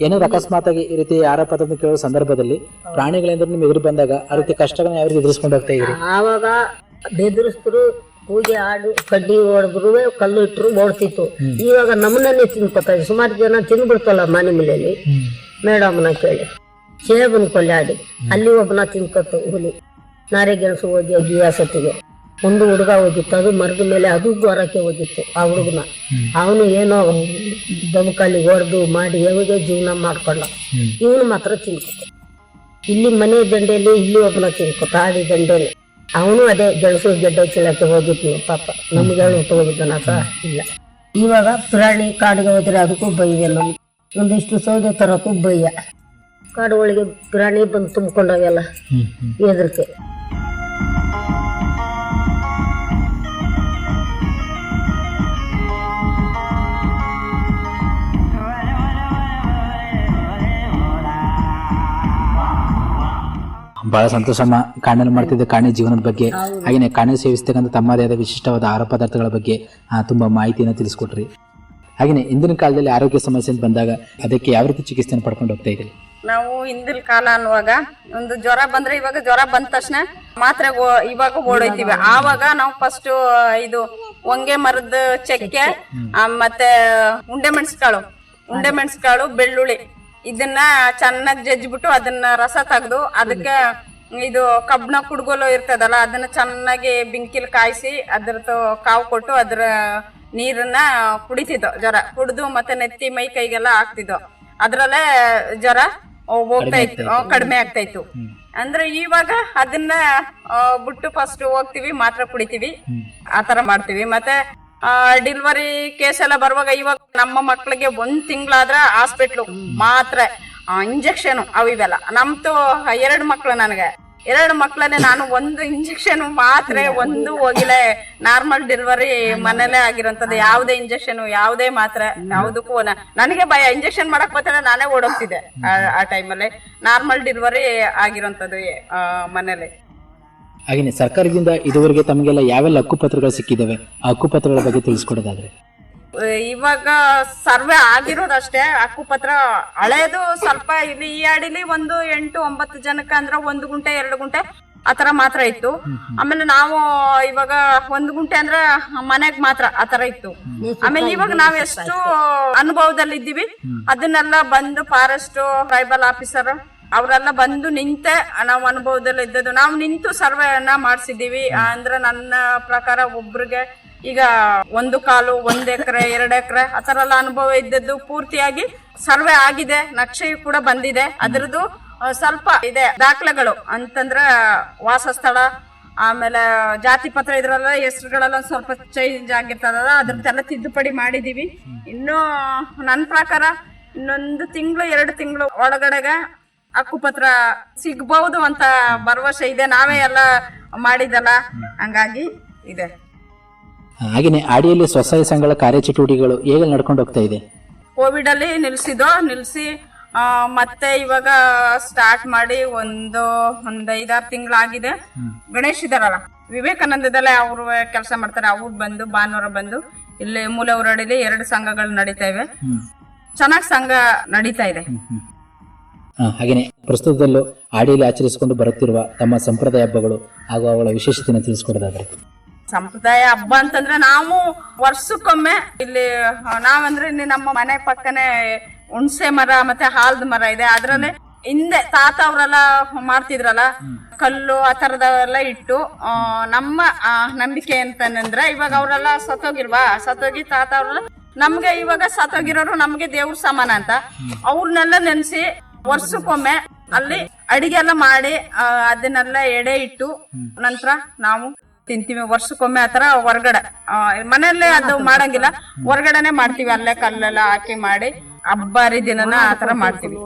ಏನಾದ್ರು ಅಕಸ್ಮಾತ್ ಆಗಿ ಈ ರೀತಿ ಆಹಾರ ಪದಾರ್ಥ ಕೇಳೋ ಸಂದರ್ಭದಲ್ಲಿ ಪ್ರಾಣಿಗಳಿಂದ ನಿಮ್ಗೆ ಎದುರು ಬಂದಾಗ ಆ ರೀತಿ ಕಷ್ಟಗಳನ್ನ ಯಾವ ರೀತಿ ಎದುರಿಸ್ಕೊಂಡು ಹೋಗ್ತಾ ಇದ್ರಿ? ಆವಾಗ ಬೆದರಿಸಿದ್ರು, ಹೂಗೆ ಆಡು ಕಡ್ಡಿ ಹೊಡೆದ್ರು, ಕಲ್ಲು ಇಟ್ಟರು ಓಡ್ತಿತ್ತು. ಇವಾಗ ನಮ್ಮನ್ನೇ ತಿನ್ಕೊತಾರೆ. ಸುಮಾರು ಜನ ತಿಂದ್ಬಿಡ್ತಲ್ಲ ಮನೆ ಮನೆಯಲ್ಲಿ. ಮೇಡಮ್ನ ಕೇಳಿ ಸೇಬನ್ ಕೊಲ್ಲೆ ಆಡಿ ಅಲ್ಲಿ ಒಬ್ಬನ ತಿನ್ಕೊತು ಹುಲಿ. ನಾರೆ ಗೆಣಸು ಹೋಗಿ ಗಿಯಾಸತ್ತಿಗೆ ಒಂದು ಹುಡುಗ ಹೋಗಿತ್ತು, ಅದು ಮರದ ಮೇಲೆ ಅದು ಜ್ವರಕ್ಕೆ ಹೋಗಿತ್ತು ಆ ಹುಡುಗನ. ಅವನು ಏನೋ ದಮಕಾಲಿ ಹೊಡೆದು ಮಾಡಿ ಯಾವಾಗ ಜೀವನ ಮಾಡ್ಕೊಂಡ. ಇವನು ಮಾತ್ರ ತಿನ್ಕೊತ ಇಲ್ಲಿ ಮನೆ ದಂಡೆಯಲ್ಲಿ ಇಲ್ಲಿ ಒಬ್ಬನ ತಿನ್ಕೊತ ಆಡಿ ದಂಡೆಯಲ್ಲಿ. ಅವನು ಅದೇ ಗೆಣಸು ಗೆಡ್ಡೆ ಚೀಲಕ್ಕೆ ಹೋಗಿದ್ನು ಪಾಪ. ನಮ್ಗೆ ಹೇಳಿ ಹೋಗಿದ್ದಾನ ಸಹ ಇಲ್ಲ. ಇವಾಗ ಪ್ರಾಣಿ ಕಾಡಿಗೆ ಹೋದ್ರೆ ಅದಕ್ಕೂ ಬೈಯ. ನಮ್ಗೆ ಒಂದಿಷ್ಟು ಸೌದೆ ತರಕ್ಕೂ ಬಯ್ಯ. ಕಾಡು ಒಳಗೆ ಪ್ರಾಣಿ ಬಂದು ತುಂಬ್ಕೊಂಡಾಗೆಲ್ಲ ಎದ್ರಕ್ಕೆ. ಬಹಳ ಸಂತೋಷಮ್ಮ ಕಾಣಲು ಮಾಡ್ತಿದ್ದ ಕಾಣೆ ಜೀವನದ ಬಗ್ಗೆ, ಹಾಗೆಯೇ ಕಾಣೆ ಸೇವಿಸ್ತಕ್ಕಂಥ ತಮ್ಮದೇ ಆದ ವಿಶಿಷ್ಟವಾದ ಆಹಾರ ಪದಾರ್ಥಗಳ ಬಗ್ಗೆ ತುಂಬಾ ಮಾಹಿತಿಯನ್ನು ತಿಳಿಸ್ಕೊಟ್ರಿ. ಹಾಗೆಯೇ ಇಂದಿನ ಕಾಲದಲ್ಲಿ ಆರೋಗ್ಯ ಸಮಸ್ಯೆ ಅಂತ ಬಂದಾಗ ಅದಕ್ಕೆ ಯಾವ ರೀತಿ ಚಿಕಿತ್ಸೆಯನ್ನು ಪಡ್ಕೊಂಡು ಹೋಗ್ತಾ ಇದ್ರಿ? ನಾವು ಹಿಂದಿನ ಕಾಲ ಅನ್ನುವಾಗ ಒಂದು ಜ್ವರ ಬಂದ್ರೆ, ಇವಾಗ ಜ್ವರ ಬಂದ ತಕ್ಷಣ ಮಾತ್ರೆ ಇವಾಗ ಓಡೋಯ್ತೀವಿ. ಆವಾಗ ನಾವು ಫಸ್ಟ್ ಇದು ಹೊಂಗೆ ಮರದ ಚಕ್ಕೆ, ಮತ್ತೆ ಉಂಡೆ ಮೆಣಸ್ಕಾಳು, ಬೆಳ್ಳುಳ್ಳಿ ಇದನ್ನ ಚೆನ್ನಾಗಿ ಜಜ್ಜಿಬಿಟ್ಟು ಅದನ್ನ ರಸ ತೆಗೆದು ಅದಕ್ಕೆ ಇದು ಕಬ್ಬಿಣ ಕುಡ್ಗೋಲು ಇರ್ತದಲ್ಲ ಅದನ್ನ ಚೆನ್ನಾಗಿ ಬೆಂಕಿಲಿ ಕಾಯಿಸಿ ಅದ್ರದ್ದು ಕಾವು ಕೊಟ್ಟು ಅದ್ರ ನೀರನ್ನ ಕುಡಿತಿದ್ದೋ. ಜ್ವರ ಕುಡ್ದು ಮತ್ತೆ ನೆತ್ತಿ ಮೈ ಕೈಗೆಲ್ಲ ಹಾಕ್ತಿದ್ದೋ. ಅದ್ರಲ್ಲೇ ಜ್ವರ ಹೋಗ್ತಾ ಇತ್ತು, ಕಡಿಮೆ ಆಗ್ತಾ ಇತ್ತು. ಅಂದ್ರೆ ಇವಾಗ ಅದನ್ನ ಬಿಟ್ಟು ಫಸ್ಟ್ ಹೋಗ್ತಿವಿ, ಮಾತ್ರ ಕುಡಿತೀವಿ, ಆತರ ಮಾಡ್ತೀವಿ. ಮತ್ತೆ ಡೆಲಿವರಿ ಕೇಸ್ ಎಲ್ಲ ಬರುವಾಗ ಇವಾಗ ನಮ್ಮ ಮಕ್ಳಿಗೆ 1 ತಿಂಗಳಾದ್ರ ಹಾಸ್ಪಿಟ್ಲು ಮಾತ್ರ ಇಂಜೆಕ್ಷನ್ ಅವಿವೆಲ್ಲ. ನಮ್ದು 2 ಮಕ್ಳು, ನನಗೆ 2 ಮಕ್ಳನ್ನೇ ನಾನು 1 ಇಂಜೆಕ್ಷನ್ ಮಾತ್ರೆ ಒಂದು ಹೋಗಿಲ್ಲ. ನಾರ್ಮಲ್ ಡೆಲಿವರಿ ಮನೇಲೆ ಆಗಿರೋಂಥದ್ದು. ಯಾವುದೇ ಇಂಜೆಕ್ಷನ್, ಯಾವುದೇ ಮಾತ್ರೆ ಯಾವುದಕ್ಕೂ ನನಗೆ ಭಯ. ಇಂಜೆಕ್ಷನ್ ಮಾಡಕ್ ಬರ್ತಾರೆ ನಾನೇ ಓಡೋಗ್ತಿದ್ದೆ ಆ ಟೈಮಲ್ಲಿ. ನಾರ್ಮಲ್ ಡೆಲಿವರಿ ಆಗಿರೋಂಥದ್ದು ಮನೇಲಿ. ಹಾಗೆಯೇ ಸರ್ಕಾರದಿಂದ ಇದುವರೆಗೆ ತಮಗೆಲ್ಲ ಯಾವೆಲ್ಲ ಹಕ್ಕುಪತ್ರಗಳು ಸಿಕ್ಕಿದ್ದಾವೆ, ಆ ಹಕ್ಕುಪತ್ರಗಳ ಬಗ್ಗೆ ತಿಳಿಸ್ಕೊಡೋದಾದ್ರೆ? ಇವಾಗ ಸರ್ವೆ ಆಗಿರೋದಷ್ಟೇ. ಹಕ್ಕುಪತ್ರ ಹಳೇದು ಸ್ವಲ್ಪ ಇಲ್ಲಿ ಈ ಅಡಿಲಿ 1 8 9 ಜನಕ್ಕೆ ಅಂದ್ರೆ 1 ಗುಂಟೆ 2 ಗುಂಟೆ ಆತರ ಮಾತ್ರ ಇತ್ತು. ಆಮೇಲೆ ನಾವು ಇವಾಗ 1 ಗುಂಟೆ ಅಂದ್ರೆ ಮನೆಗ್ ಮಾತ್ರ ಆತರ ಇತ್ತು. ಆಮೇಲೆ ಇವಾಗ ನಾವ್ ಎಷ್ಟು ಅನುಭವದಲ್ಲಿ ಇದ್ದೀವಿ ಅದನ್ನೆಲ್ಲ ಬಂದು ಫಾರೆಸ್ಟ್ ಟ್ರೈಬಲ್ ಆಫೀಸರ್ ಅವರೆಲ್ಲ ಬಂದು ನಿಂತೆ ನಾವು ಅನುಭವದಲ್ಲಿ ಇದ್ದದ್ದು. ನಾವು ನಿಂತು ಸರ್ವೆಯನ್ನ ಮಾಡ್ಸಿದೀವಿ. ಅಂದ್ರೆ ನನ್ನ ಪ್ರಕಾರ ಒಬ್ರಿಗೆ ಈಗ 1 ಕಾಲು 1 ಎಕರೆ 2 ಎಕರೆ ಆತರ ಎಲ್ಲ ಅನುಭವ ಇದ್ದದ್ದು ಪೂರ್ತಿಯಾಗಿ ಸರ್ವೆ ಆಗಿದೆ. ನಕ್ಷೆ ಕೂಡ ಬಂದಿದೆ. ಅದ್ರದ್ದು ಸ್ವಲ್ಪ ಇದೆ ದಾಖಲೆಗಳು ಅಂತಂದ್ರೆ ವಾಸಸ್ಥಳ, ಆಮೇಲೆ ಜಾತಿ ಪತ್ರ, ಇದ್ರೆಲ್ಲ ಹೆಸರುಗಳೆಲ್ಲ ಸ್ವಲ್ಪ ಚೇಂಜ್ ಆಗಿರ್ತದ. ಅದ್ರದ್ದೆಲ್ಲ ತಿದ್ದುಪಡಿ ಮಾಡಿದೀವಿ. ಇನ್ನು ನನ್ನ ಪ್ರಕಾರ ಇನ್ನೊಂದು ತಿಂಗಳು 2 ತಿಂಗಳು ಒಳಗಡೆಗೆ ಹಕ್ಕುಪತ್ರ ಸಿಗ್ಬಹುದು ಅಂತ ಭರವಸೆ ಇದೆ. ನಾವೇ ಎಲ್ಲ ಮಾಡಿದಲ್ಲ, ಹಂಗಾಗಿ ಇದೆ. ಹಾಗೆಯೇ ಆಡಿಯಲ್ಲಿ ಸ್ವಸಹಾಯ ಸಂಘಗಳ ಕಾರ್ಯಚಟುವಟಿಕೆಗಳು ಹೇಗೆ ನಡ್ಕೊಂಡು ಹೋಗ್ತಾ ಇದೆ? ಕೋವಿಡ್ ಅಲ್ಲಿ ನಿಲ್ಸಿ ಮತ್ತೆ ಇವಾಗ ಸ್ಟಾರ್ಟ್ ಮಾಡಿ ಒಂದು 5-6 ತಿಂಗಳಾಗಿದೆ. ಗಣೇಶ್ ಇದಾರಲ್ಲ ವಿವೇಕಾನಂದದಲ್ಲೇ ಅವರು ಕೆಲಸ ಮಾಡ್ತಾರೆ. ಅವ್ರು ಬಂದು ಭಾನುವಾರ ಬಂದು ಇಲ್ಲಿ ಮೂಲೆ ಊರಡಿಲಿ 2 ಸಂಘಗಳು ನಡೀತಾ ಇವೆ. ಚೆನ್ನಾಗಿ ಸಂಘ ನಡೀತಾ ಇದೆ. ಹಾಗೆಯೇ ಪ್ರಸ್ತುತದಲ್ಲೂ ಆಡಿಯಲ್ಲಿ ಆಚರಿಸಿಕೊಂಡು ಬರುತ್ತಿರುವ ತಮ್ಮ ಸಂಪ್ರದಾಯ ಹಬ್ಬಗಳು ಹಾಗೂ ಅವುಗಳ ವಿಶೇಷತೆಯನ್ನು ತಿಳಿಸ್ಕೊಡೋದಾದ್ರೆ? ಸಂಪ್ರದಾಯ ಹಬ್ಬ ಅಂತಂದ್ರೆ ನಾವು ವರ್ಷಕ್ಕೊಮ್ಮೆ ಇಲ್ಲಿ ನಾವಂದ್ರೆ ಇಲ್ಲಿ ನಮ್ಮ ಮನೆ ಪಕ್ಕನೆ ಹುಣಸೆ ಮರ ಮತ್ತೆ ಹಾಲ್ದ ಮರ ಇದೆ. ಅದ್ರಲ್ಲೇ ಹಿಂದೆ ತಾತ ಅವರೆಲ್ಲ ಮಾಡ್ತಿದ್ರಲ್ಲ, ಕಲ್ಲು ಆ ತರದೆಲ್ಲ ಇಟ್ಟು ನಮ್ಮ ನಂಬಿಕೆ ಅಂತಂದ್ರೆ ಇವಾಗ ಅವರೆಲ್ಲ ಸತ್ತೋಗಿ ತಾತ ಅವ್ರೆಲ್ಲ ನಮ್ಗೆ ಇವಾಗ ಸತ್ತೋಗಿರೋರು ನಮ್ಗೆ ದೇವ್ರ ಸಮಾನ ಅಂತ ಅವ್ರನ್ನೆಲ್ಲ ನೆನ್ಸಿ ವರ್ಷಕ್ಕೊಮ್ಮೆ ಅಲ್ಲಿ ಅಡಿಗೆ ಎಲ್ಲ ಮಾಡಿ ಅದನ್ನೆಲ್ಲ ಎಡೆ ಇಟ್ಟು ನಂತರ ನಾವು ತಿಂತೀವಿ. ವರ್ಷಕ್ಕೊಮ್ಮೆ ಆತರ ಹೊರಗಡೆ ಮನೆಯಲ್ಲೇ ಅದು ಮಾಡಂಗಿಲ್ಲ, ಹೊರಗಡೆನೆ ಮಾಡ್ತೀವಿ. ಅಲ್ಲೇ ಕಲ್ಲೆಲ್ಲ ಹಾಕಿ ಮಾಡಿ ಹಬ್ಬ ಹರಿದಿನನ ಆತರ ಮಾಡ್ತೀವಿ.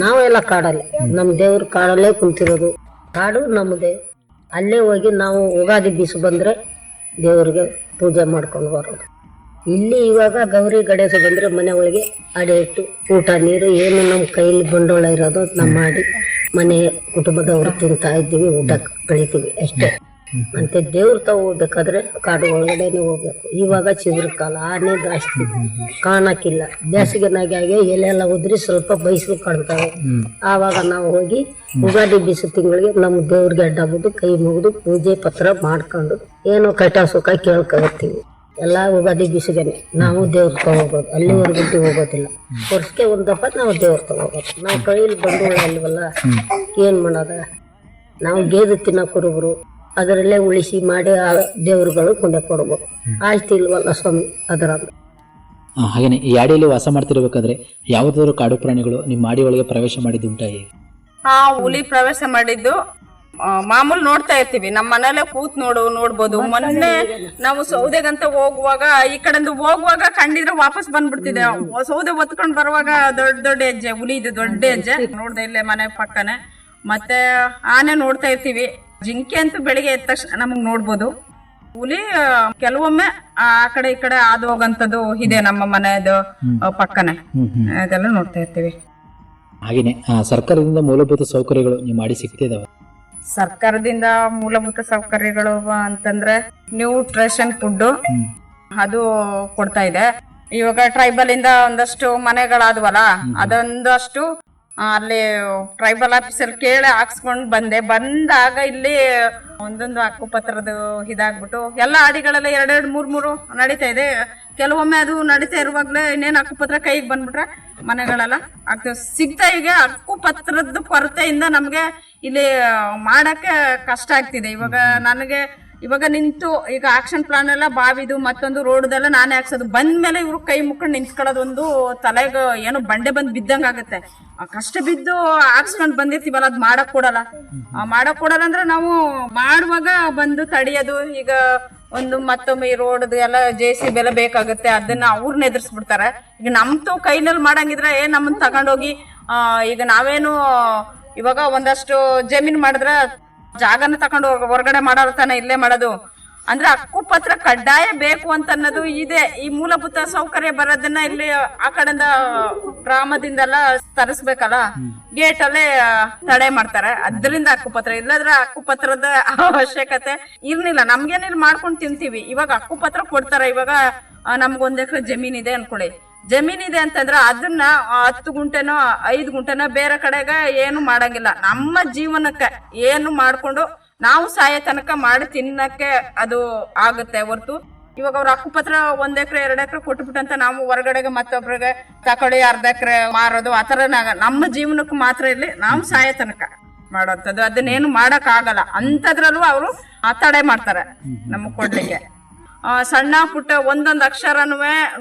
ನಾವೆಲ್ಲ ಕಾಡಲ್ಲೇ, ನಮ್ ದೇವ್ರ ಕಾಡಲ್ಲೇ ಕುಂತಿರೋದು. ಕಾಡು ನಮ್ಮದೇ. ಅಲ್ಲೇ ಹೋಗಿ ನಾವು ಯುಗಾದಿ ಬೀಸು ಬಂದ್ರೆ ದೇವ್ರಿಗೆ ಪೂಜೆ ಮಾಡ್ಕೊಂಡು ಬರೋದು. ಇಲ್ಲಿ ಇವಾಗ ಗೌರಿ ಗಣೇಶ ಬಂದ್ರೆ ಮನೆ ಒಳಗೆ ಅಡೆ ಇಟ್ಟು ಊಟ ನೀರು ಏನು ನಮ್ಮ ಕೈಲಿ ಬಂಡವಾಳ ಇರೋದು ನಾವು ಮಾಡಿ ಮನೆ ಕುಟುಂಬದವರು ತಿಂತಾ ಇದ್ದೀವಿ, ಊಟ ಬೆಳಿತೀವಿ ಅಷ್ಟೇ. ಮತ್ತೆ ದೇವ್ರ ತಾವು ಹೋಗ್ಬೇಕಾದ್ರೆ ಕಾಡು ಒಳಗಡೆನೆ ಹೋಗ್ಬೇಕು. ಇವಾಗ ಚಿದ್ರ ಕಾಲ, ಆನೆ ಜಾಸ್ತಿ ಕಾಣಕ್ಕಿಲ್ಲ. ಬೇಸಿಗೆನಾಗಿ ಆಗಿ ಎಲೆಲ್ಲ ಉದ್ರಿ ಸ್ವಲ್ಪ ಬಯಸಲು ಕಾಣ್ತಾವೆ. ಆವಾಗ ನಾವು ಹೋಗಿ ಯುಗಾದಿ ಬೀಸು ತಿಂಗಳಿಗೆ ನಮ್ಮ ದೇವ್ರಿಗೆ ಅಡ್ಡಾಬಿಟ್ಟು ಕೈ ಮುಗಿದು ಪೂಜೆ ಪತ್ರ ಮಾಡ್ಕೊಂಡು ಏನೋ ಕಷ್ಟ ಸುಖ ಕೇಳ್ಕೊಳ್ತೀವಿ. ಎಲ್ಲ ಯುಗಾದಿ ಬೀಸಿಗೆನೆ ನಾವು ದೇವ್ರ ತಗೋಬೋದು. ಅಲ್ಲಿವರೆಗೂ ಹೋಗೋದಿಲ್ಲ. ವರ್ಷಕ್ಕೆ ಒಂದು ದಪ್ಪ ನಾವು ದೇವ್ರ ತಗೋಬೋದು. ನಾವು ಕೈಯಲ್ಲಿ ಬಂಡವಾಳ ಅಲ್ವಲ್ಲ, ಏನ್ ಮಾಡೋದ? ನಾವು ಗೇದು ತಿನ್ನೋ ಕುರುಬರು, ಅದರಲ್ಲೇ ಉಳಿಸಿ ಮಾಡಿ ಆ ದೇವ್ರುಗಳು ಕೊಂಡೆ ಕೊಡ್ಬೇಕು. ಆಯ್ತು ಇಲ್ವಲ್ಲ ಸ್ವಾಮಿ ಅದರ ಹಾಗೇನೆ ಈ ಆಡಿಯಲ್ಲಿ ವಾಸ ಮಾಡ್ತಿರ್ಬೇಕಾದ್ರೆ ಯಾವುದಾದ್ರು ಕಾಡು ಪ್ರಾಣಿಗಳು ನಿಮ್ಮ ಆಡಿ ಒಳಗೆ ಪ್ರವೇಶ ಮಾಡಿದ್ದುಂಟಾ? ಹುಲಿ ಪ್ರವೇಶ ಮಾಡಿದ್ದು ಮಾಮೂಲು ನೋಡ್ತಾ ಇರ್ತೀವಿ. ನಮ್ಮ ಮನೇಲೆ ಕೂತ್ ನೋಡ್ಬೋದು. ಮೊನ್ನೆ ನಾವು ಸೌದೆಗಂತ ಹೋಗುವಾಗ ಈ ಕಡೆಂದು ಹೋಗುವಾಗ ಕಂಡಿದ್ರೆ ವಾಪಸ್ ಬಂದ್ಬಿಡ್ತಿದೆ. ಸೌದೆ ಹೊತ್ಕೊಂಡ್ ಬರುವಾಗ ದೊಡ್ಡ ಹೆಜ್ಜೆ ಹುಲಿ ಇದು ದೊಡ್ಡ ಹೆಜ್ಜೆ ನೋಡ್ದೆ ಇಲ್ಲೇ ಮನೆ ಪಕ್ಕನೆ. ಮತ್ತೆ ಆನೆ ನೋಡ್ತಾ ಇರ್ತೀವಿ. ಜಿಂಕೆ ಅಂತೂ ಬೆಳಿಗ್ಗೆ ಎದ್ದ ತಕ್ಷಣ ನಮಗ್ ನೋಡ್ಬೋದು. ಹುಲಿ ಕೆಲವೊಮ್ಮೆ ಆ ಕಡೆ ಈ ಕಡೆ ಹಾದು ಹೋಗಂತದ್ದು ಇದೆ ನಮ್ಮ ಮನೆಯದು ಪಕ್ಕನೆ. ಅದೆಲ್ಲ ನೋಡ್ತಾ ಇರ್ತೀವಿ. ಹಾಗೇನೆ ಸರ್ಕಾರದಿಂದ ಮೂಲಭೂತ ಸೌಕರ್ಯಗಳು ನಿಮ್ಮ ಆಡಿ ಸಿಗ್ತಿದಾವೆ? ಸರ್ಕಾರದಿಂದ ಮೂಲಭೂತ ಸೌಕರ್ಯಗಳು ಅಂತಂದ್ರೆ ನ್ಯೂಟ್ರಿಷನ್ ಫುಡ್ ಅದು ಕೊಡ್ತಾ ಇದೆ. ಇವಾಗ ಟ್ರೈಬಲ್ ಇಂದ ಒಂದಷ್ಟು ಮನೆಗಳಾದ್ವಲ್ಲ, ಅದೊಂದಷ್ಟು ಅಲ್ಲಿ ಟ್ರೈಬಲ್ ಆಫೀಸಲ್ಲಿ ಕೇಳಿ ಹಾಕ್ಸ್ಕೊಂಡ್ ಬಂದಾಗ ಇಲ್ಲಿ ಒಂದೊಂದು ಹಕ್ಕುಪತ್ರದ ಇದಾಗ್ಬಿಟ್ಟು ಎಲ್ಲ ಆಡಿಗಳೆಲ್ಲ 2-2, 3 ನಡೀತಾ ಇದೆ. ಕೆಲವೊಮ್ಮೆ ಅದು ನಡೀತಾ ಇರುವಾಗ್ಲೇ ಇನ್ನೇನು ಹಕ್ಕುಪತ್ರ ಕೈಗೆ ಬಂದ್ಬಿಟ್ರೆ ಮನೆಗಳೆಲ್ಲ ಆಗ್ತವೆ. ಸಿಗ್ತಾ ಈಗ ಹಕ್ಕುಪತ್ರದ ಕೊರತೆಯಿಂದ ನಮ್ಗೆ ಇಲ್ಲಿ ಮಾಡಕ್ಕೆ ಕಷ್ಟ ಆಗ್ತಿದೆ. ಇವಾಗ ನಿಂತು ಈಗ ಆಕ್ಷನ್ ಪ್ಲಾನ್ ಎಲ್ಲ ಬಾವಿದು ಮತ್ತೊಂದು ರೋಡ್ದೆಲ್ಲ ನಾನೇ ಹಾಕ್ಸೋದು. ಬಂದ್ಮೇಲೆ ಇವ್ರು ಕೈ ಮುಕ್ಕೊಂಡು ನಿಂತ್ಕೊಳ್ಳೋದೊಂದು ತಲೆಗೆ ಏನೋ ಬಂಡೆ ಬಂದ್ ಬಿದ್ದಂಗ ಆಗತ್ತೆ. ಕಷ್ಟ ಬಿದ್ದು ಹಾಕ್ಸ್ಕೊಂಡ್ ಬಂದಿರ್ತೀವಲ್ಲ ಅದ್ ಮಾಡಕ್ ಕೊಡಲ್ಲ ಅಂದ್ರೆ ನಾವು ಮಾಡುವಾಗ ಬಂದು ತಡಿಯೋದು. ಈಗ ಮತ್ತೊಮ್ಮೆ ಈ ರೋಡ್ ಎಲ್ಲ JCB ಎಲ್ಲ ಬೇಕಾಗುತ್ತೆ, ಅದನ್ನ ಅವ್ರನ್ನ ಎದುರಿಸ್ಬಿಡ್ತಾರೆ. ಈಗ ನಮ್ದು ಕೈನಲ್ಲಿ ಮಾಡಂಗಿದ್ರೆ ನಮ್ಮನ್ನ ತಗೊಂಡೋಗಿ ಈಗ ನಾವೇನು ಇವಾಗ ಒಂದಷ್ಟು ಜಮೀನ್ ಮಾಡಿದ್ರೆ ಜಾಗನ ತಕೊಂಡು ಹೊರಗಡೆ ಮಾಡೋರು ತಾನೆ ಇಲ್ಲೇ ಮಾಡೋದು. ಅಂದ್ರೆ ಹಕ್ಕುಪತ್ರ ಕಡ್ಡಾಯ ಬೇಕು ಅಂತ ಅನ್ನೋದು ಇದೆ. ಈ ಮೂಲಭೂತ ಸೌಕರ್ಯ ಬರೋದನ್ನ ಇಲ್ಲಿ ಆ ಕಡೆಯಿಂದ ಗ್ರಾಮದಿಂದೆಲ್ಲ ತರಿಸ್ಬೇಕಲ್ಲ, ಗೇಟ್ ಅಲ್ಲೇ ತಡೆ ಮಾಡ್ತಾರೆ. ಅದರಿಂದ ಹಕ್ಕುಪತ್ರ ಇಲ್ಲದ್ರೆ ಹಕ್ಕುಪತ್ರದ ಅವಶ್ಯಕತೆ ಇರ್ಲಿಲ್ಲ. ನಮ್ಗೇನಿಲ್ಲ ಮಾಡ್ಕೊಂಡು ತಿಂತೀವಿ. ಇವಾಗ ಹಕ್ಕುಪತ್ರ ಕೊಡ್ತಾರೆ. ಇವಾಗ ನಮ್ಗೊಂದ್ ಎಕರೆ ಜಮೀನ್ ಇದೆ ಅನ್ಕೊಳ್ಳಿ. ಜಮೀನ್ ಇದೆ ಅಂತಂದ್ರೆ ಅದನ್ನ 10 ಗುಂಟೆನೋ 5 ಗುಂಟೆನೋ ಬೇರೆ ಕಡೆಗೆ ಏನು ಮಾಡಂಗಿಲ್ಲ. ನಮ್ಮ ಜೀವನಕ್ಕೆ ಏನು ಮಾಡ್ಕೊಂಡು ನಾವು ಸಾಯ ತನಕ ಮಾಡಿ ತಿನ್ನಕ್ಕೆ ಅದು ಆಗುತ್ತೆ ಹೊರ್ತು ಇವಾಗ ಅವ್ರ ಹಕ್ಕುಪತ್ರ 1 ಎಕರೆ 2 ಎಕರೆ ಕೊಟ್ಬಿಟ್ಟಂತ ನಾವು ಹೊರಗಡೆಗೆ ಮತ್ತೊಬ್ರಿಗೆ ತಕೊಳ್ಳಿ 1/2 ಎಕರೆ ಮಾರೋದು ಆತರ ನಮ್ಮ ಜೀವನಕ್ಕೆ ಮಾತ್ರ ಇಲ್ಲಿ ನಾವು ಸಾಯ ತನಕ ಮಾಡೋಂಥದ್ದು. ಅದನ್ನೇನು ಮಾಡಕ್ ಆಗಲ್ಲ. ಅಂತದ್ರಲ್ಲೂ ಅವರು ತಡೆ ಮಾಡ್ತಾರೆ ನಮಗ್ ಕೊಡ್ಲಿಕ್ಕೆ. ಸಣ್ಣ ಪುಟ್ಟ ಒಂದೊಂದು ಅಕ್ಷರನೂ